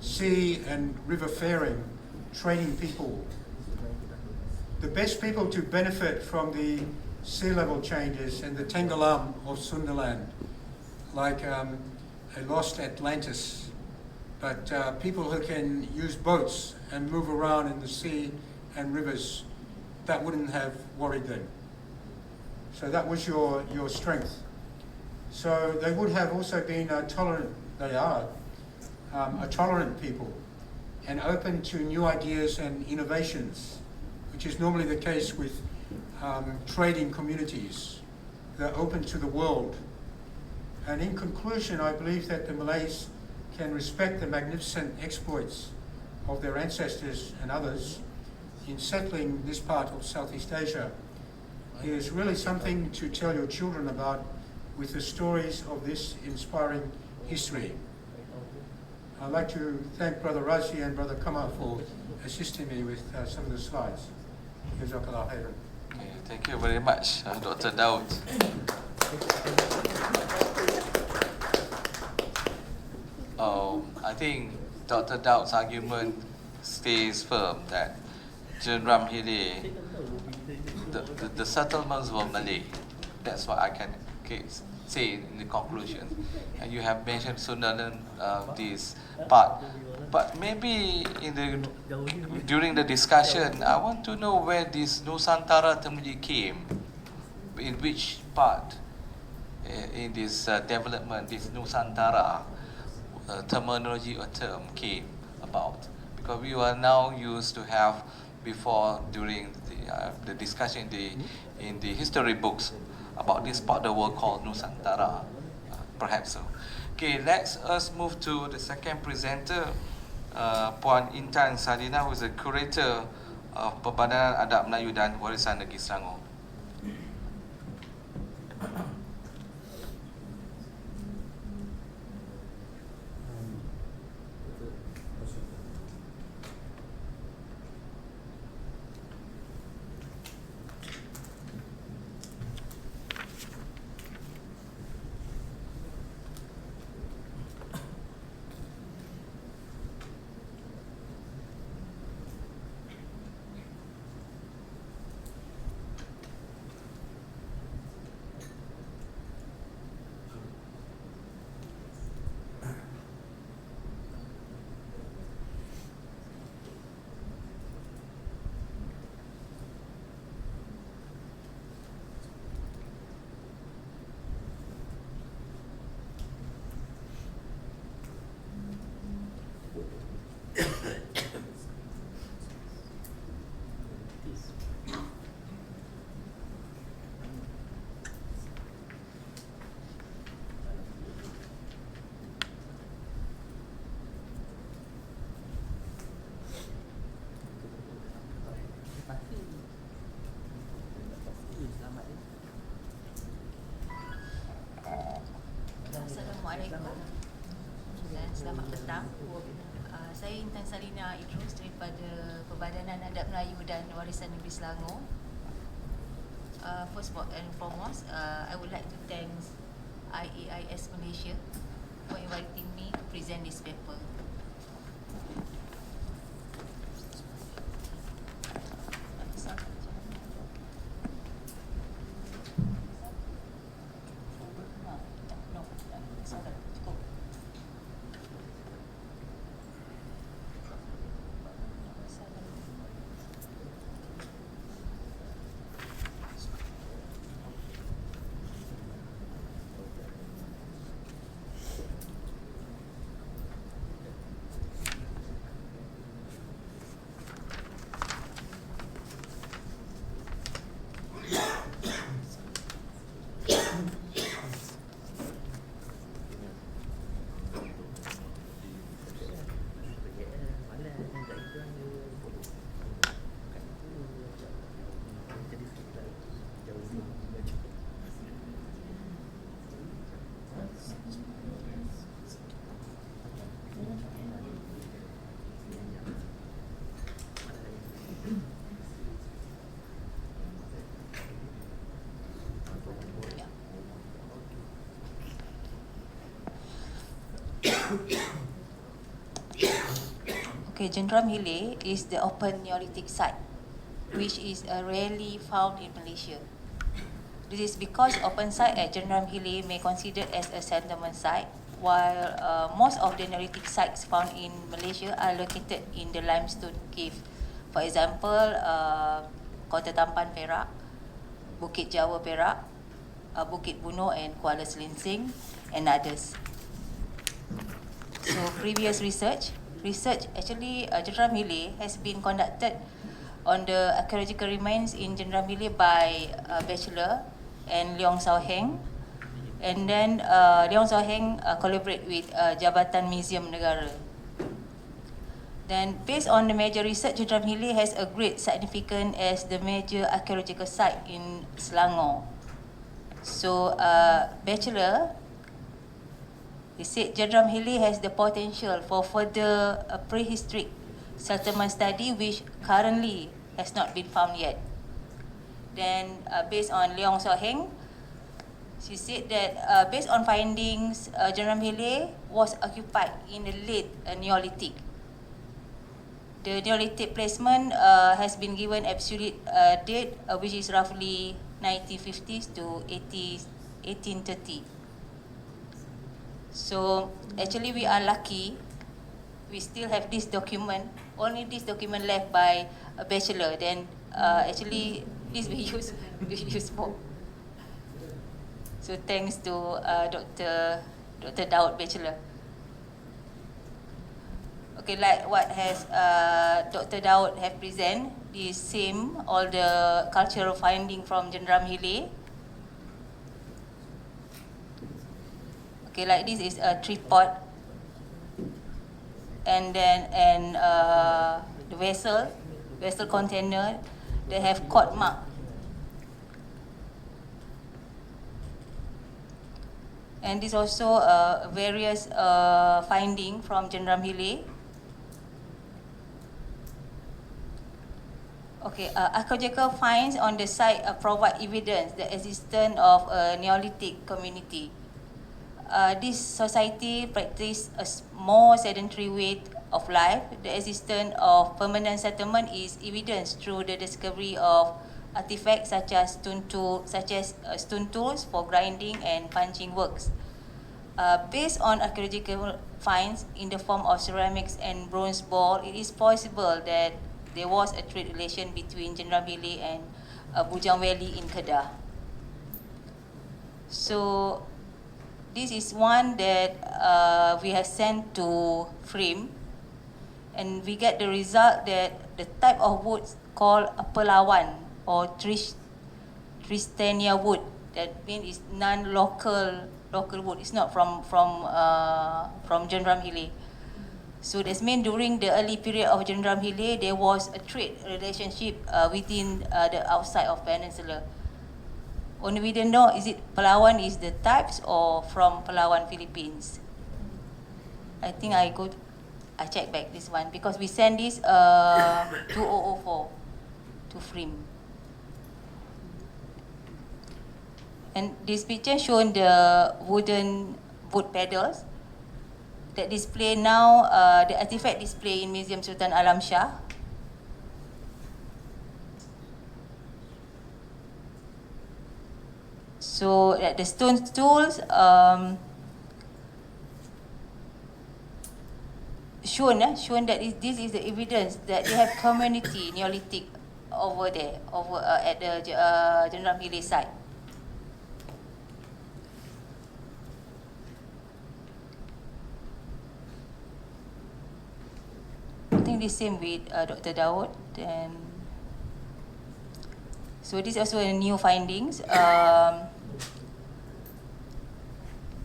sea and river faring trading people. The best people to benefit from the sea level changes and the Tenggelam of Sunderland, like a lost Atlantis, but people who can use boats and move around in the sea and rivers, that wouldn't have worried them. So that was your strength. So they would have also been tolerant, they are a tolerant people and open to new ideas and innovations, which is normally the case with trading communities. They're open to the world. And in conclusion, I believe that the Malays can respect the magnificent exploits of their ancestors and others in settling this part of Southeast Asia. It is really something to tell your children about with the stories of this inspiring history. I'd like to thank Brother Razi and Brother Kama for assisting me with some of the slides. Jazakallah khairan. Okay, thank you very much, Dr. Daud. I think Dr. Daud's argument stays firm that Jenderam Hilir, the settlements were Malay. That's what I can say in the conclusion. And you have mentioned Sunderland, this part. But maybe during the discussion, I want to know where this Nusantara terminology came, in which part in this development, this Nusantara terminology or term came about. Because we are now used to have before, during the discussion in the history books about this part of the world called Nusantara, perhaps so. Okay, let's us move to the second presenter, Puan Intan Salina, who is the curator of Perbadanan Adat Melayu dan Warisan Negeri Selangor. Assalamualaikum dan selamat petang. Saya Intan Salina Idrus daripada Perbadanan Adat Melayu dan Warisan Negeri Selangor. First and foremost, I would like to thank IAIS Malaysia for inviting me to present this paper. Okay, Jenderam Hilir is the open Neolithic site, which is rarely found in Malaysia. This is because open site at Jenderam Hilir may considered as a settlement site, while most of the Neolithic sites found in Malaysia are located in the limestone cave. For example, Kota Tampan Perak, Bukit Jawa Perak, Bukit Buno and Kuala Selinsing, and others. So previous research actually Jenderam Hilir has been conducted on the archaeological remains in Jenderam Hilir by Bachelor and Leong Sao Heng, and then Leong Sao Heng collaborate with Jabatan Museum Negara. Then based on the major research, Jenderam Hilir has a great significance as the major archaeological site in Selangor. So Bachelor, he said Jenderam Hilir has the potential for further prehistoric settlement study which currently has not been found yet. Then based on Leong Sao Heng, she said that based on findings, Jenderam Hilir was occupied in the late Neolithic. The Neolithic placement has been given absolute date which is roughly 1950s to 1830. So actually we are lucky, we still have this document, only this document left by a Bachelor, then actually this we use for. So thanks to Dr. Daud Bachelor. Okay, like what has Dr. Daud have present, the same, all the cultural finding from Jenderam Hilir. Okay, like this is a tripod, and then the vessel container, they have cord mark. And this also various finding from Jenderam Hilir. Okay, archaeological finds on the site provide evidence the existence of a Neolithic community. This society practiced a more sedentary way of life. The existence of permanent settlement is evidenced through the discovery of artifacts such as stone tools for grinding and punching works. Based on archaeological finds in the form of ceramics and bronze ball, it is possible that there was a trade relation between Jenderam Hilir and Bujang Valley in Kedah. So this is one that we have sent to frame, and we get the result that the type of wood called Pelawan or Tristania wood, that means it's non-local wood. It's not from Jenderam Hilir. So that means during the early period of Jenderam Hilir, there was a trade relationship within the outside of Peninsula. Only we don't know, is it Pelawan is the types or from Pelawan, Philippines? I think I check back this one because we send this 2004 to frame. And this picture shown the wooden boat pedals that display now, the artifact display in Museum Sultan Alam Shah. So the stone tools shown that this is the evidence that they have community Neolithic over there, at the Jenderam Hilir site. I think the same with Dr. Daud. Then, so this is also a new findings.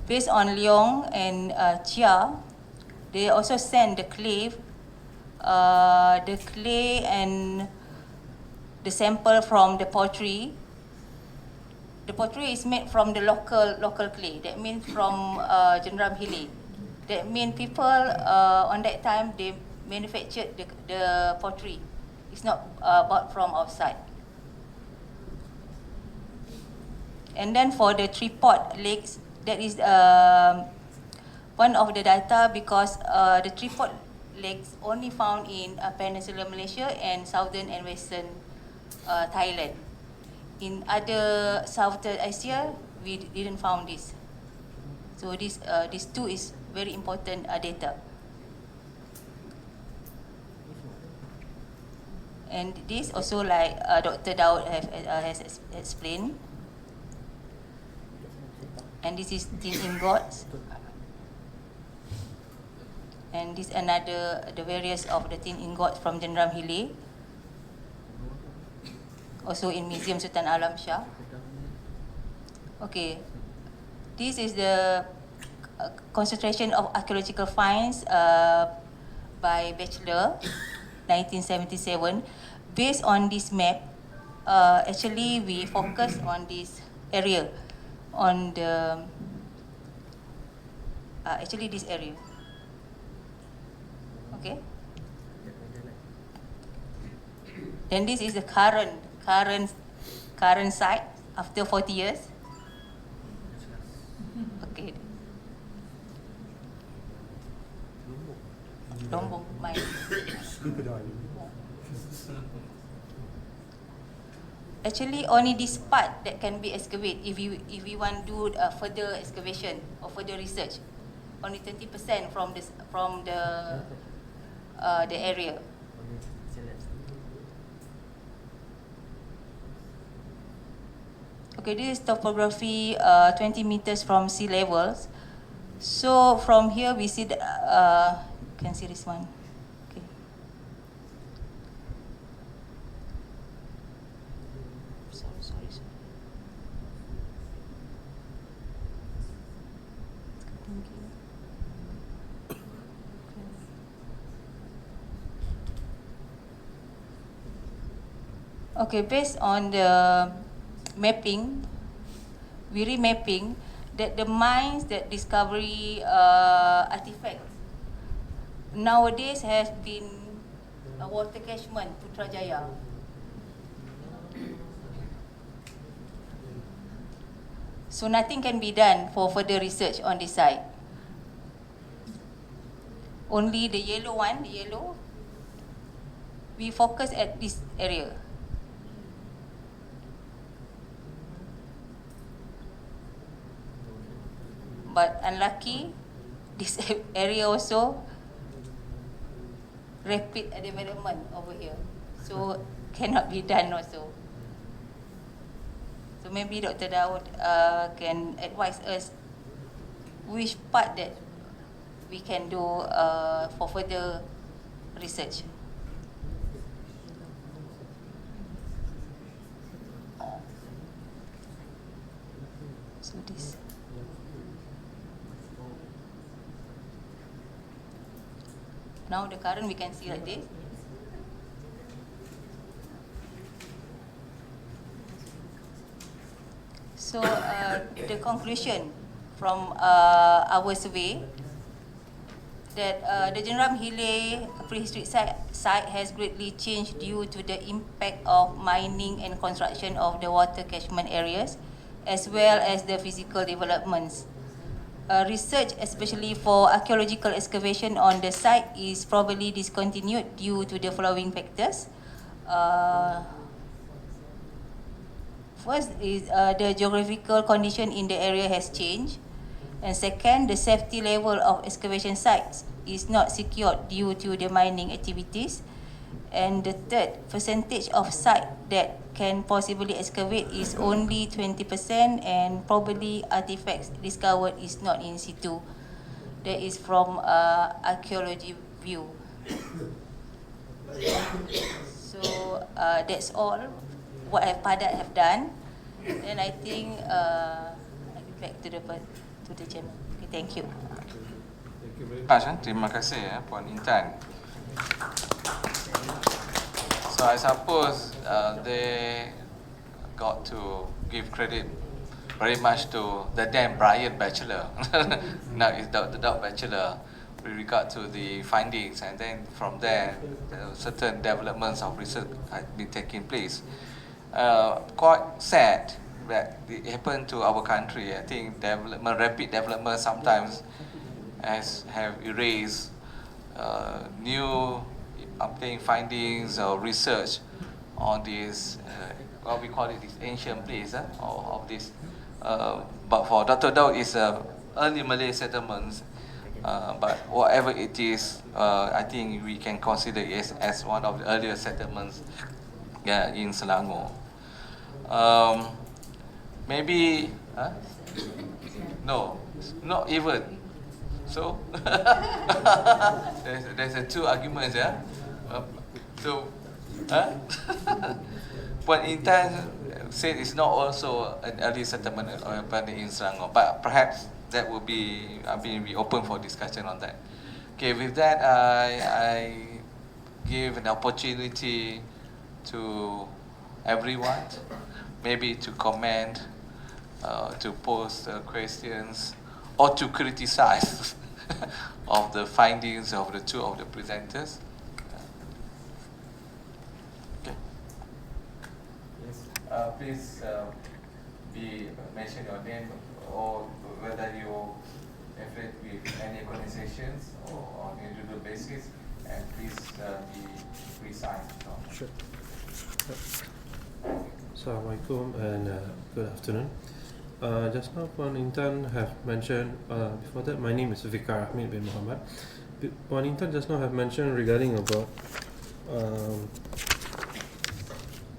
Based on Leong and Chia, they also send the clay and the sample from the pottery. The pottery is made from the local clay. That means from Jenderam Hilir. That means people on that time they manufactured the pottery. It's not bought from outside. And then for the tripod legs, that is one of the data because the tripod lakes only found in Peninsular Malaysia and southern and western Thailand. In other Southeast Asia, we didn't found this. So this two is very important data. And this also, like Dr. Daud has explained. And this is tin ingots. And this another, the various of the tin ingots from Jenderam Hilir. Also in Museum Sultan Alam Shah. Okay, this is the concentration of archaeological finds by Bachelor, 1977. Based on this map, actually we focus on this area, on the actually this area. Okay. Then this is the current site after 40 years. Okay. Lombok mine. Actually, only this part that can be excavated if we want to do further excavation or further research. Only 30% from the area. Okay, this is topography 20 meters from sea levels. So from here we see that you can see this one. Okay. Sorry. Thank you. Okay, based on the mapping, we remapping that the mines that discovery artifacts nowadays has been a water catchment Putrajaya. So nothing can be done for further research on this site. Only the yellow one, we focus at this area. But unlucky, this area also rapid development over here. So cannot be done also. So maybe Dr. Daud can advise us which part that we can do for further research. So this. Now the current we can see like this. So the conclusion from our survey that the Jenderam Hilir prehistoric site has greatly changed due to the impact of mining and construction of the water catchment areas, as well as the physical developments. Research, especially for archaeological excavation on the site, is probably discontinued due to the following factors. First is the geographical condition in the area has changed. And second, the safety level of excavation sites is not secured due to the mining activities. And the third, percentage of site that can possibly excavate is only 20%, and probably artifacts discovered is not in situ. That is from archaeology view. So that's all what PADAT have done. And I think I'll be back to the channel. Okay, thank you. Thank you very much. Terima kasih Puan Intan. So I suppose they got to give credit very much to the then Brian Bachelor. Now it's the Dr. Bachelor with regard to the findings, and then from there certain developments of research have been taking place. Quite sad that it happened to our country. I think rapid development sometimes have erased new findings or research on this, what we call it, this ancient place of this. But for Dr. Daud, it's early Malay settlements. But whatever it is, I think we can consider it as one of the earlier settlements in Selangor. Maybe, no, not even. So, there's two arguments, yeah. Point in time said it's not also an early settlement in Selangor, but perhaps that would be, we open for discussion on that. Okay, with that, I give an opportunity to everyone, maybe to comment, to pose questions, or to criticize of the findings of the two of the presenters. Okay. Yes. Please mention your name or whether you affiliate with any organizations or on an individual basis, and please be precise. Sure. Assalamualaikum and good afternoon. Just now, Puan Intan have mentioned, before that, my name is Vikar Ahmed bin Muhammad. Puan Intan just now have mentioned regarding about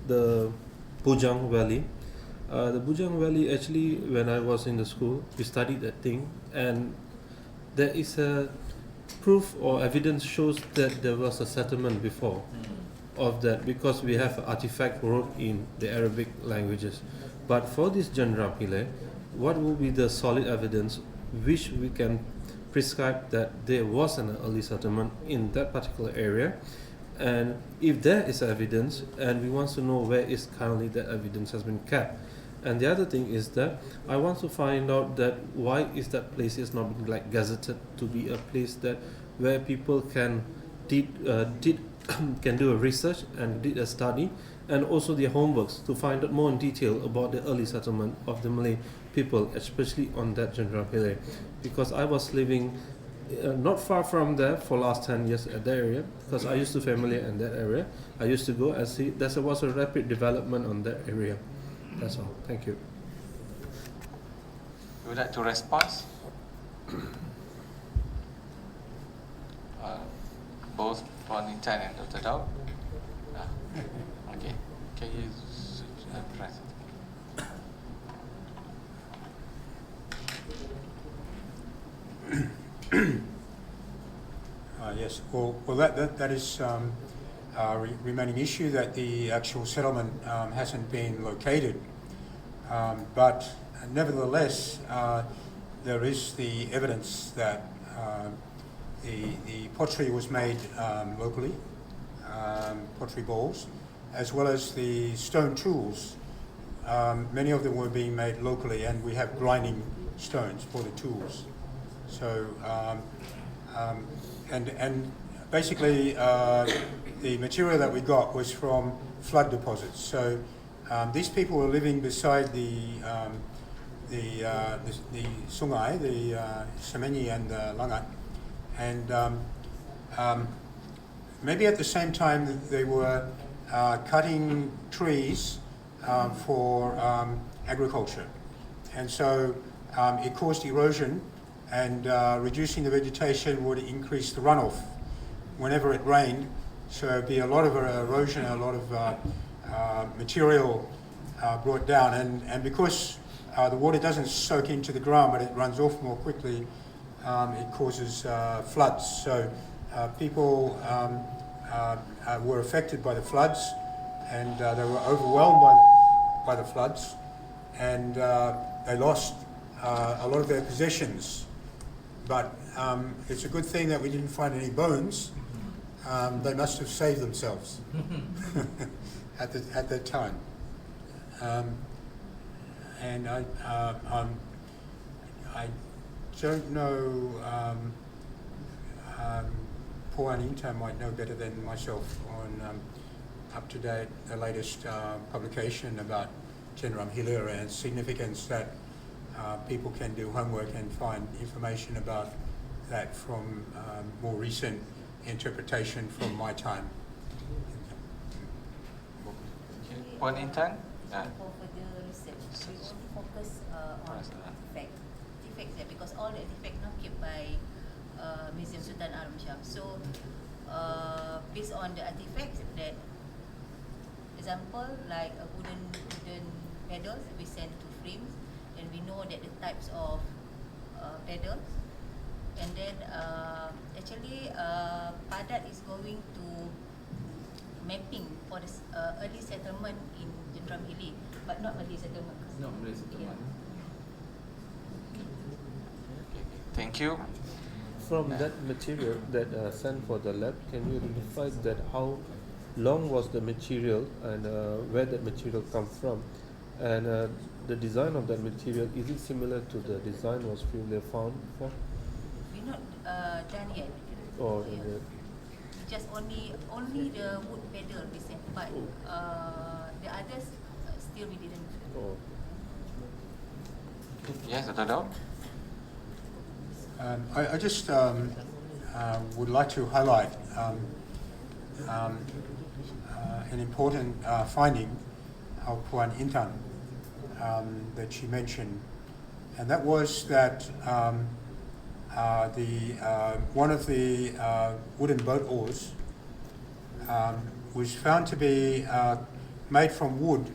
the Bujang Valley. The Bujang Valley, actually, when I was in the school, we studied that thing, and there is a proof or evidence shows that there was a settlement before of that, because we have an artifact wrote in the Arabic languages. But for this Jenderam Hilir, what will be the solid evidence which we can prescribe that there was an early settlement in that particular area? And if there is evidence, and we want to know where is currently that evidence has been kept. And the other thing is that I want to find out that why is that place is not being like gazetted to be a place that where people can can do a research and did a study, and also their homeworks to find out more in detail about the early settlement of the Malay people, especially on that Jenderam Hilir. Because I was living not far from there for last 10 years at that area, because I used to familiar in that area. I used to go and see there was a rapid development on that area. That's all. Thank you. You would like to respond? Both Puan Intan and Dr. Daud? Okay. Can you press it? Yes, well that is a remaining issue, that the actual settlement hasn't been located. But nevertheless, there is the evidence that the pottery was made locally, pottery bowls, as well as the stone tools. Many of them were being made locally, and we have grinding stones for the tools. So, and basically, the material that we got was from flood deposits. So, these people were living beside the Sungai, the Sungai and the Langat, and maybe at the same time they were cutting trees for agriculture, and so it caused erosion, and reducing the vegetation would increase the runoff whenever it rained. So it'd be a lot of erosion, a lot of material brought down, and because the water doesn't soak into the ground but it runs off more quickly, it causes floods. So people were affected by the floods, and they were overwhelmed by the floods, and they lost a lot of their possessions. But it's a good thing that we didn't find any bones. They must have saved themselves at that time. And I don't know, Puan Intan might know better than myself on up-to-date, the latest publication about Jenderam Hilir and its significance, that people can do homework and find information about that from more recent interpretation from my time. Puan Intan? For further research, we only focus on artifacts. Artifacts, because all the artifacts now kept by Museum Sultan Al-Sham. So, based on the artifacts, that example like a wooden pedals, we send to frames, and we know that the types of pedals, and then actually PADAT is going to mapping for this early settlement in Jenderam Hilir, but not early settlement. No, early settlement. Yeah. Thank you. From that material that sent for the lab, can you identify that how long was the material and where that material come from, and the design of that material, is it similar to the design was previously found for? We're not done yet. Or Yeah. Just only the wood pedal we sent, but the others still we didn't. or Yes, Dr. Daud? I just would like to highlight an important finding of Puan Intan that she mentioned, and that was that one of the wooden boat oars was found to be made from wood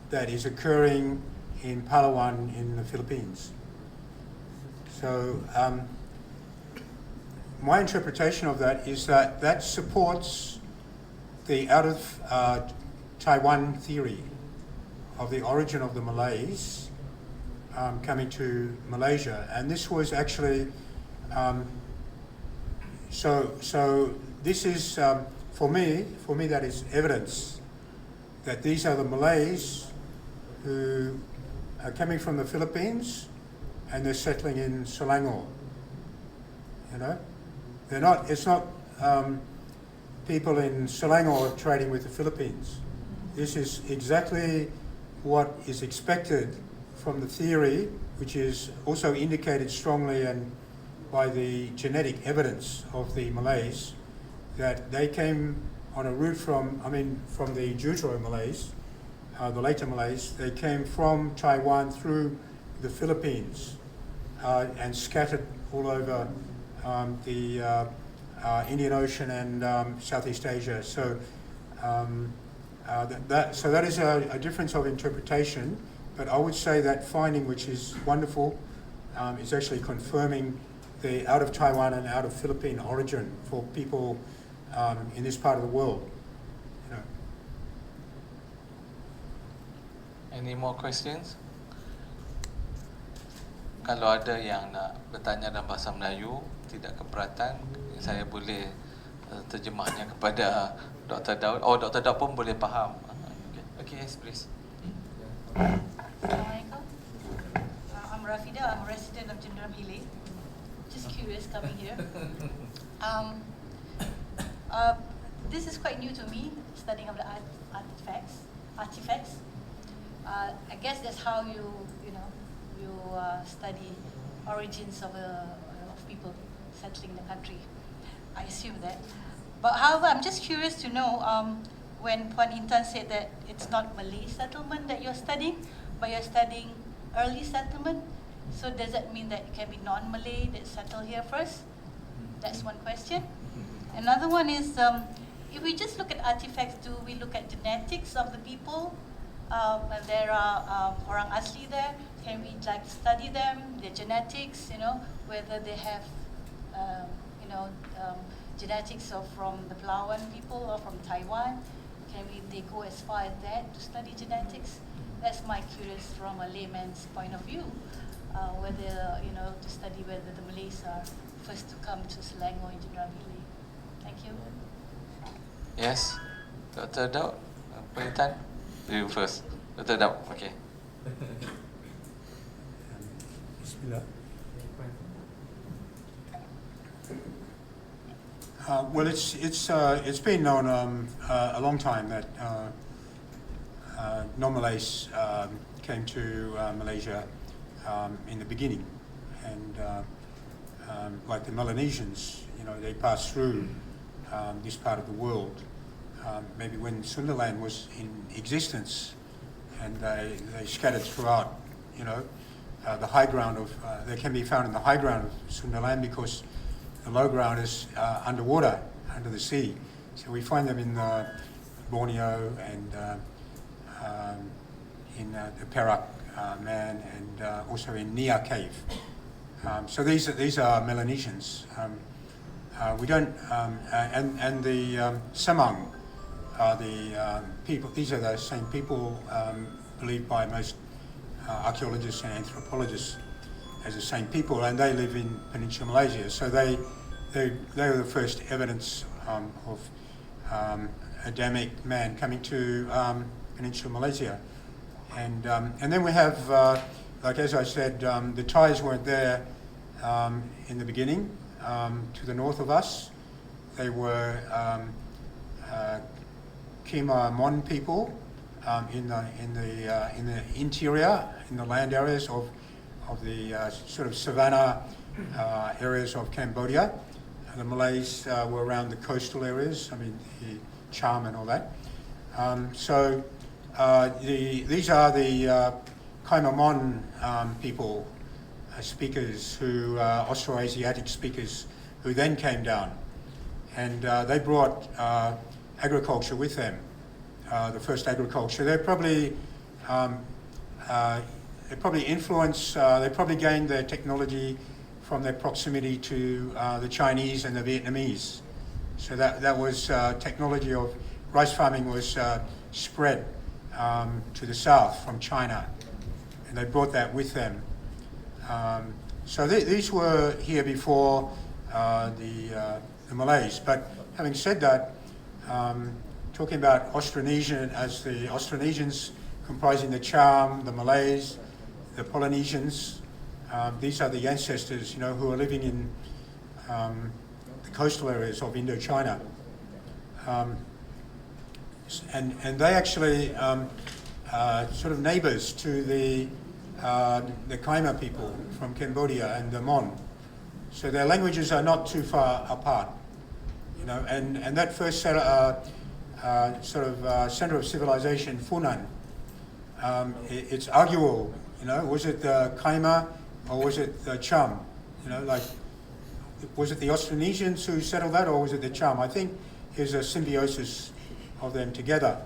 that is occurring in Palawan in the Philippines. So my interpretation of that is that that supports the out of Taiwan theory of the origin of the Malays coming to Malaysia, and this was actually so this is for me that is evidence that these are the Malays who are coming from the Philippines and they're settling in Selangor. You know, they're not. It's not people in Selangor trading with the Philippines. This is exactly what is expected from the theory, which is also indicated strongly and by the genetic evidence of the Malays, that they came on a route from the Jutro Malays, the later Malays. They came from Taiwan through the Philippines and scattered all over the Indian Ocean and Southeast Asia. So that is a difference of interpretation, but I would say that finding, which is wonderful, is actually confirming the out of Taiwan and out of Philippine origin for people in this part of the world. You know. Any more questions? Kalau ada yang nak bertanya dalam bahasa Melayu, tidak keberatan, saya boleh terjemahnya kepada Dr. Daud. Oh, Dr. Daud pun boleh faham. Okay, yes, please. Assalamualaikum. I'm Rafida. I'm a resident of Jenderam Hilir. Just curious coming here. This is quite new to me, studying of the artifacts. I guess that's how you study origins of people settling in the country. I assume that. But however, I'm just curious to know, when Puan Intan said that it's not Malay settlement that you're studying, but you're studying early settlement, so does that mean that it can be non-Malay that settle here first? That's one question. Another one is, if we just look at artifacts, do we look at genetics of the people? When there are orang asli there, can we study them, their genetics, whether they have, genetics from the Palawan people or from Taiwan? Can they go as far as that to study genetics? That's my curious from a layman's point of view, whether, to study whether the Malays are first to come to Selangor in Jenderam Hilir. Thank you. Yes, Dr. Daud, Puan Intan, you first. Dr. Daud, okay. Bismillah. Well, it's been known a long time that non-Malays came to Malaysia in the beginning, and like the Melanesians, they passed through this part of the world. Maybe when Sunderland was in existence, and they scattered throughout, the high ground of, they can be found in the high ground of Sunderland because the low ground is underwater, under the sea. So we find them in Borneo and in the Perak Man and also in Nia Cave. So these are Melanesians. We don't, and the Semang are the people, these are the same people believed by most archaeologists and anthropologists as the same people, and they live in Peninsular Malaysia. So they were the first evidence of Adamic man coming to Peninsular Malaysia. And then we have, like as I said, the Thais weren't there in the beginning. To the north of us, they were Khmer Mon people in the interior, in the land areas of the sort of savanna areas of Cambodia. And the Malays were around the coastal areas. I mean, the Cham and all that. So these are the Khmer Mon people, speakers who Austroasiatic speakers who then came down, and they brought agriculture with them. The first agriculture. They probably influenced. They probably gained their technology from their proximity to the Chinese and the Vietnamese. So that was technology of rice farming was spread to the south from China, and they brought that with them. So these were here before the Malays. But having said that, talking about Austronesian as the Austronesians comprising the Cham, the Malays, the Polynesians, these are the ancestors, who are living in the coastal areas of Indochina. And they actually sort of neighbours to the Khmer people from Cambodia and the Mon. So their languages are not too far apart, and that first centre of civilization, Funan, it's arguable, was it the Khmer or was it the Cham? Was it the Austronesians who settled that or was it the Cham? I think there's a symbiosis of them together,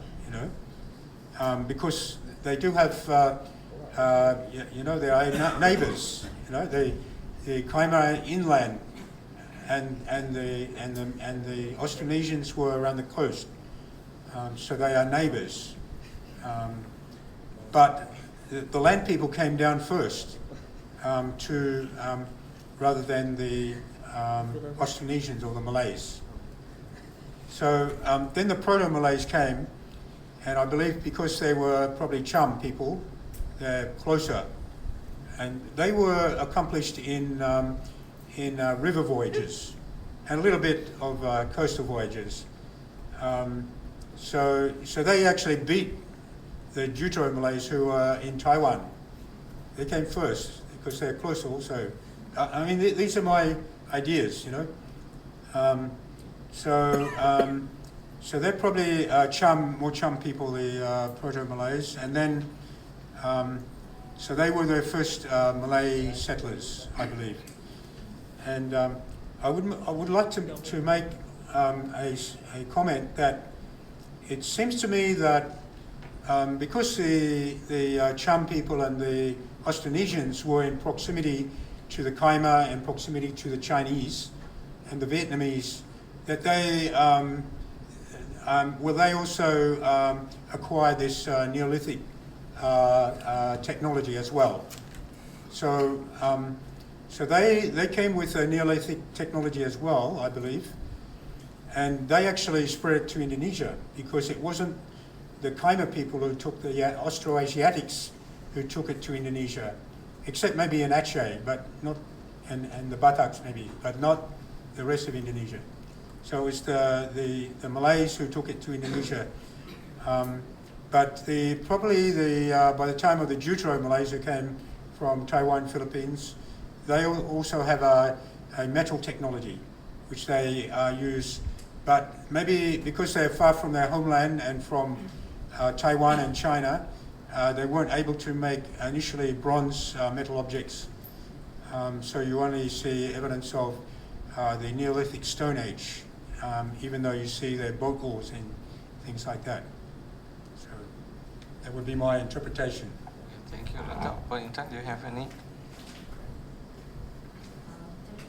because they do have, they are neighbours, the Khmer inland and the Austronesians were around the coast, so they are neighbours. But the land people came down first rather than the Austronesians or the Malays. So then the Proto-Malays came, and I believe because they were probably Cham people, they're closer. And they were accomplished in river voyages and a little bit of coastal voyages. So they actually beat the Deutero-Malays who were in Taiwan. They came first because they're closer also. I mean, these are my ideas, So they're probably more Cham people, the Proto-Malays, and then so they were the first Malay settlers, I believe. And I would like to make a comment that it seems to me that because the Cham people and the Austronesians were in proximity to the Khmer and proximity to the Chinese and the Vietnamese, that they they also acquired this Neolithic technology as well. So they came with a Neolithic technology as well, I believe, and they actually spread it to Indonesia because it wasn't the Khmer people who took the Austroasiatics who took it to Indonesia, except maybe in Aceh, but not, and the Bataks maybe, but not the rest of Indonesia. So it's the Malays who took it to Indonesia. But by the time of the Deutero-Malays who came from Taiwan, Philippines, they also have a metal technology, which they use, but maybe because they're far from their homeland and from Taiwan and China, they weren't able to make initially bronze metal objects. So you only see evidence of the Neolithic Stone Age, even though you see their boat oars and things like that. So that would be my interpretation. Thank you, Dr. Intan. Do you have any?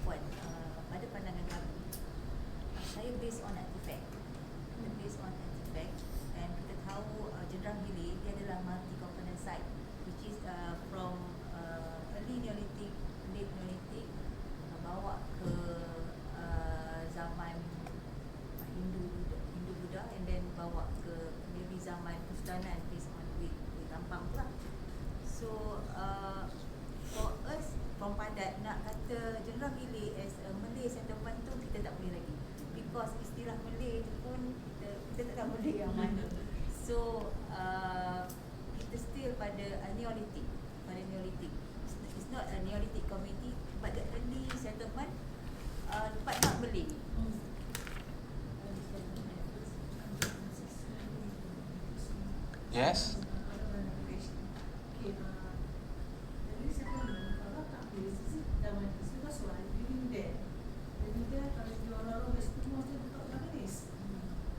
Puan, pada pandangan kami, saya based on artifact. Kita based on artifact, and kita tahu Jenderam Hilir dia adalah multi-component site, which is from early Neolithic, late Neolithic, bawa ke zaman Hindu-Buddha, and then bawa ke maybe zaman Kesultanan based on kulit tampang tu lah. So for us from PADAT nak kata Jenderam Hilir as a Malay settlement tu kita tak boleh lagi, because istilah Malay tu pun kita tak tahu Malay yang mana. So kita still pada Neolithic, it's not a Neolithic community, but the early settlement but not Malay. Yes?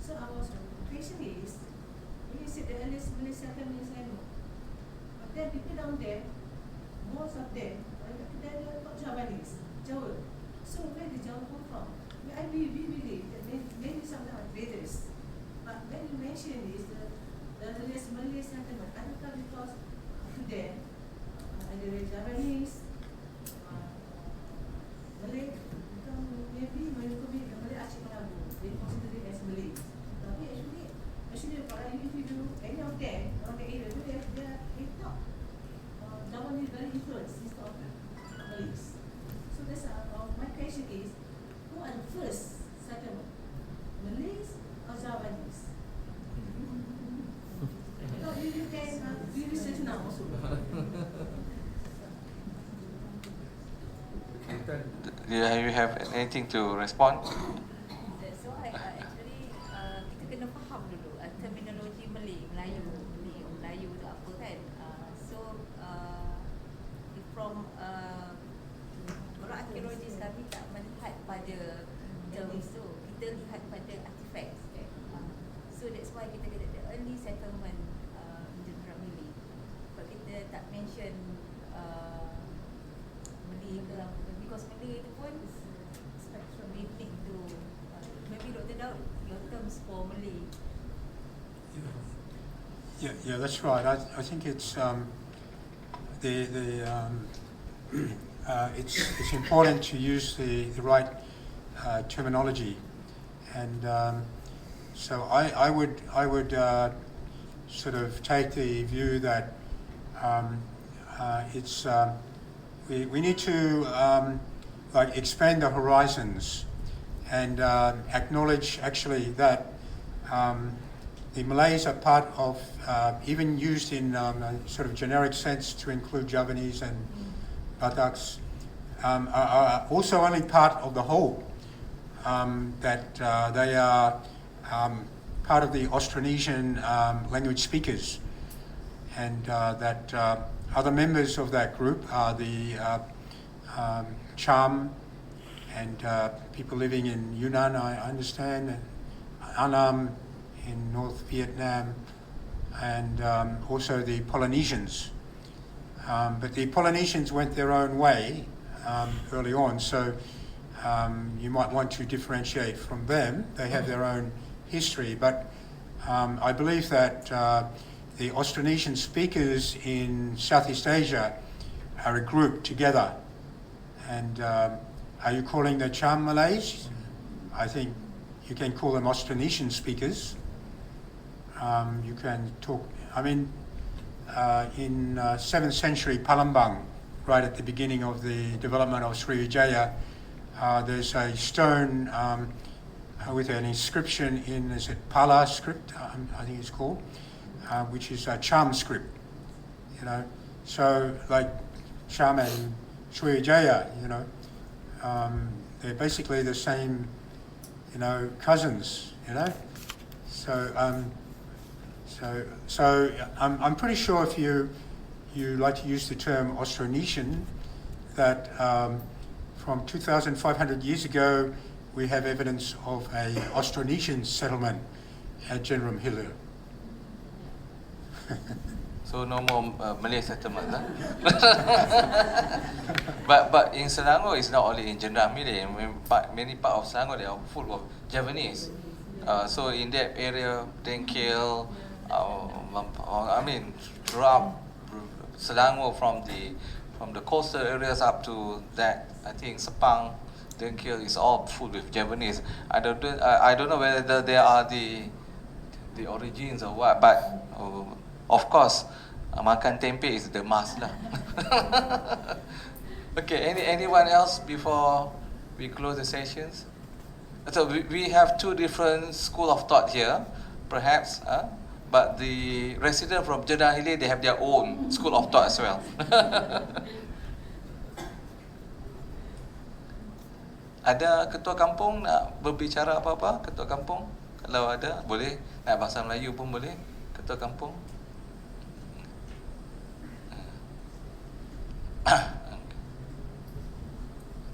So our question is, when you said the earliest Malay settlements I know, but then people down there, most of them, they're not Javanese, Jawa. So where did Jawa come from? We believe that maybe some are traders, but when you mention this, the earliest Malay settlement, I think because to them, either Javanese, Malay, maybe when you could be Malay Archipelago, they consider it as Malay. But actually, if you do any of them on the area, they're not. Javanese very influenced instead of Malays. So that's my question is, who are the first settlement? Malays or Javanese? No, you can do research now also. Do you have anything to respond? So actually kita kena faham dulu terminologi Melayu tu apa kan. So from orang arkeologis kami tak melihat pada terms tu, kita lihat pada artifacts. So that's why kita kata the early settlement in Jenderam Hilir, but kita tak mention Malay ke apa, because Malay tu pun spectrum limiting to maybe Dr. Daud, your terms for Malay. Yeah, that's right. I think it's it's important to use the right terminology, and so I would sort of take the view that it's we need to like expand the horizons and acknowledge actually that the Malays are part of, even used in a sort of generic sense to include Javanese and Bataks, are also only part of the whole, that they are part of the Austronesian language speakers, and that other members of that group are the Cham and people living in Yunnan, I understand, and Annam in North Vietnam, and also the Polynesians. But the Polynesians went their own way early on, so you might want to differentiate from them. They have their own history, but I believe that the Austronesian speakers in Southeast Asia are a group together. And are you calling the Cham Malays? I think you can call them Austronesian speakers. You can talk, I mean, in 7th century Palembang, right at the beginning of the development of Sriwijaya, there's a stone with an inscription in, is it Pala script, I think it's called, which is a Cham script, you know. So like Cham and Sriwijaya, you know, they're basically the same, cousins, So, I'm pretty sure if you like to use the term Austronesian, that from 2,500 years ago, we have evidence of a Austronesian settlement at Jenderam, Hilir. So no more Malay settlement, huh? But in Selangor, it's not only in Jenderam, many part of Selangor they are full of Javanese. So in that area, Dengkil, throughout Selangor from the coastal areas up to that, I think Sepang, Dengkil is all full with Javanese. I don't know whether they are the origins or what, but of course, makan tempe is the must lah. Okay, anyone else before we close the sessions? So we have two different school of thought here, perhaps, but the residents from Jenderam Hilir, they have their own school of thought as well. Ada ketua kampung nak berbicara apa-apa? Ketua kampung? Kalau ada, boleh. Nak bahasa Melayu pun boleh. Ketua kampung.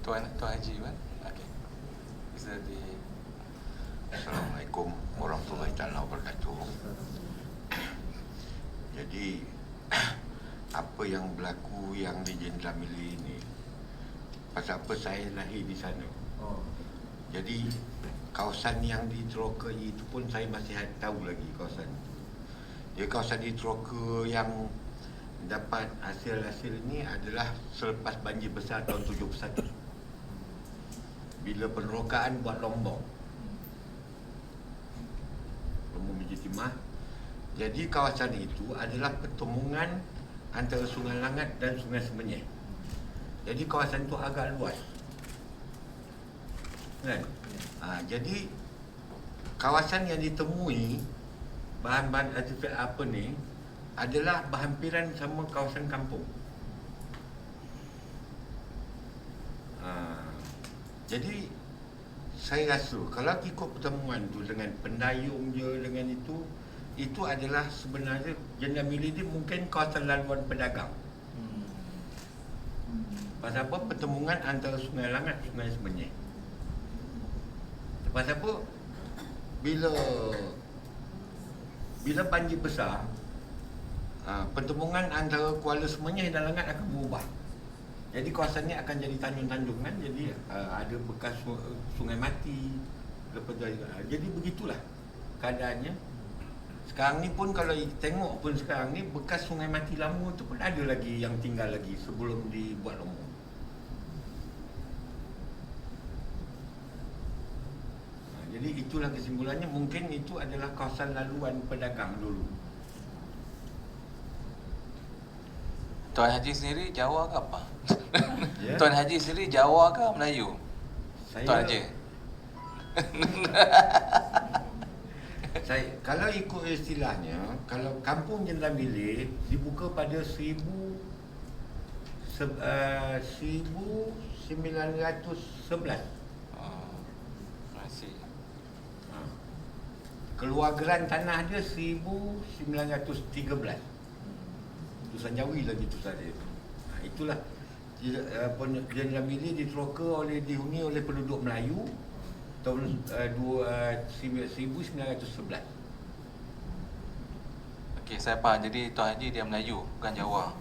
Tuan Haji, kan? Okay. Is that the... Assalamualaikum warahmatullahi taala wabarakatuh. Jadi apa yang berlaku yang di Jenderam Hilir ini, pasal apa saya lahir di sana. Jadi kawasan yang di Teroka itu pun saya masih tahu lagi kawasan. Jadi kawasan di Teroka yang dapat hasil-hasil ini adalah selepas banjir besar tahun 71. Bila penerokaan buat lombok Biji Timah. Jadi kawasan itu adalah pertemuan antara Sungai Langat dan Sungai Semenyih. Jadi kawasan itu agak luas, kan? Jadi kawasan yang ditemui bahan-bahan artifak apa ni adalah berhampiran sama kawasan kampung. Jadi saya rasa kalau ikut pertemuan tu dengan pendayung je dengan itu adalah sebenarnya Jenderam Hilir ni mungkin kawasan laluan pedagang. Pasal apa? Pertemuan antara Sungai Langat dan Sungai Semenyih. Pasal apa? Bila banjir besar, pertemuan antara Kuala Semenyih dan Langat akan berubah. Jadi kawasan ni akan jadi tanjung-tanjung, kan? Jadi ada bekas sungai mati. Lepas tu, jadi begitulah keadaannya. Sekarang ni pun kalau tengok pun sekarang ni bekas sungai mati lama tu pun ada lagi yang tinggal lagi sebelum dibuat lombok. Jadi itulah kesimpulannya, mungkin itu adalah kawasan laluan pedagang dulu. Tuan Haji sendiri Jawa ke apa? Yeah. Tuan Haji sendiri Jawa ke Melayu? Tuan Haji. Saya kalau ikut istilahnya, kalau kampung Jenderam Hilir dibuka pada 1911. Masih. Keluaran tanah dia 1913. Tulisan Jawi lagi tu saja. Itulah Jenderam Hilir dihuni oleh penduduk Melayu tahun 1911. Okey, saya faham. Jadi Tuan Haji dia Melayu, bukan Jawa.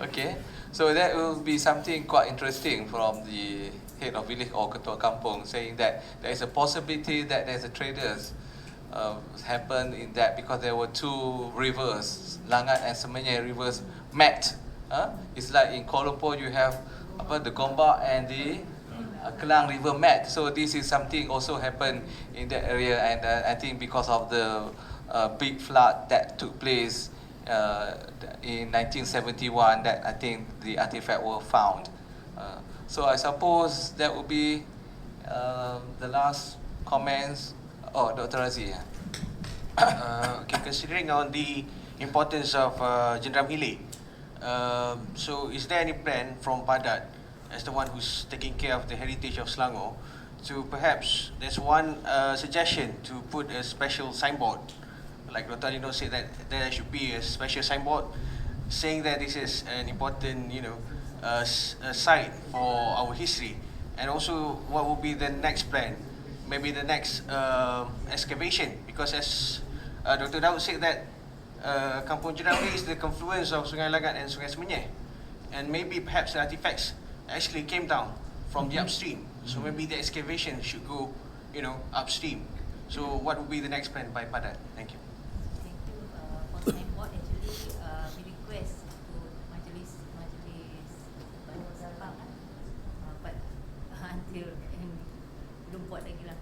Okay, so that will be something quite interesting from the head of village or ketua kampung, saying that there is a possibility that there's a traders happened in that because there were two rivers, Langat and Semenyih rivers met. It's like in Kuala Lumpur you have the Gombak and the Kelang River met. So this is something also happened in that area, and I think because of the big flood that took place in 1971, that I think the artifact were found. So I suppose that would be the last comments. Oh, Dr. Razi. Okay, considering on the importance of Jenderam Hilir, so is there any plan from PADAT as the one who's taking care of the heritage of Selangor, to perhaps there's one suggestion to put a special signboard, like Dr. Alino said that there should be a special signboard saying that this is an important, a site for our history, and also what will be the next plan, maybe the next excavation, because as Dr. Daud said that Kampung Jenderam is the confluence of Sungai Langat and Sungai Semenyih, and maybe perhaps the artifacts actually came down from the upstream, so maybe the excavation should go, upstream. So what would be the next plan by PADAT? Thank you. Thank you. For signboard, actually, we request to Majlis Sabang, but until belum buat lagi lah.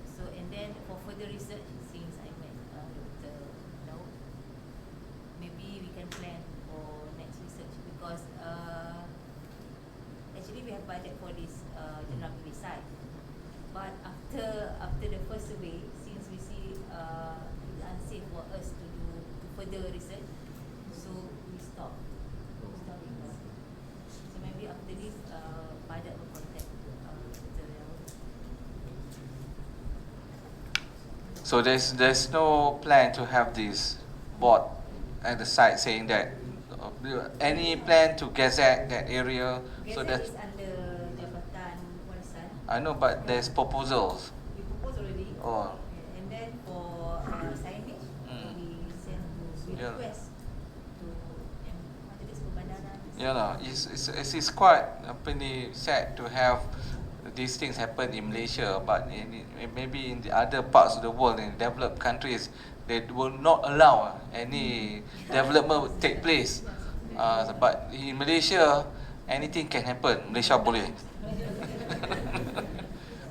So and then for further research, since I met Dr. Daud, maybe we can plan for next research because actually we have budget for this Jenderam site, but after the first survey, since we see it's unsafe for us to further research, so we stop it. So maybe after this, PADAT will contact Dr. Daud. So there's no plan to have this board at the site saying that any plan to gazette that area. So Gazette that is under Jabatan Warisan. I know, but there's proposals. We propose already. Oh. And then for signage, we send to Yeah. request to Majlis Perbandaran. You know, it's quite sad to have these things happen in Malaysia, but maybe in the other parts of the world, in developed countries, they will not allow any development to take place. But in Malaysia, anything can happen. Malaysia boleh.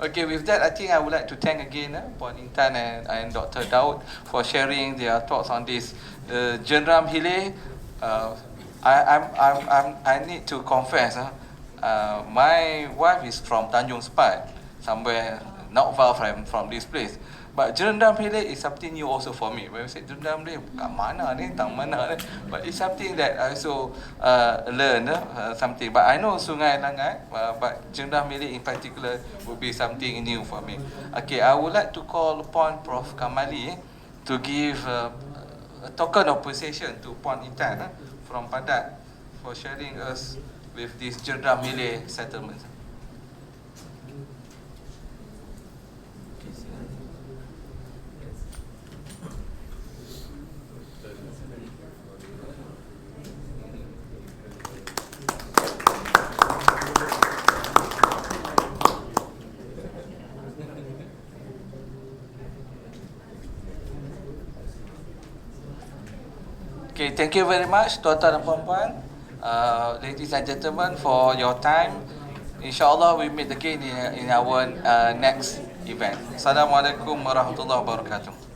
Okay, with that, I think I would like to thank again Puan Intan and Dr. Daud for sharing their thoughts on this. Jenderam Hilir, I need to confess, my wife is from Tanjung Sepat, somewhere not far from this place. But Jenderam Hilir is something new also for me. When I say Jenderam Hilir, kat mana ni, tang mana ni? But it's something that I also learn something. But I know Sungai Langat, but Jenderam Hilir in particular would be something new for me. Okay, I would like to call upon Prof. Kamali to give a token of appreciation to Puan Intan from PADAT for sharing us with this Jenderam Hilir settlement. Okay, thank you very much, tuan-tuan dan puan-puan, ladies and gentlemen, for your time. InsyaAllah we meet again in our next event. Assalamualaikum warahmatullahi wabarakatuh.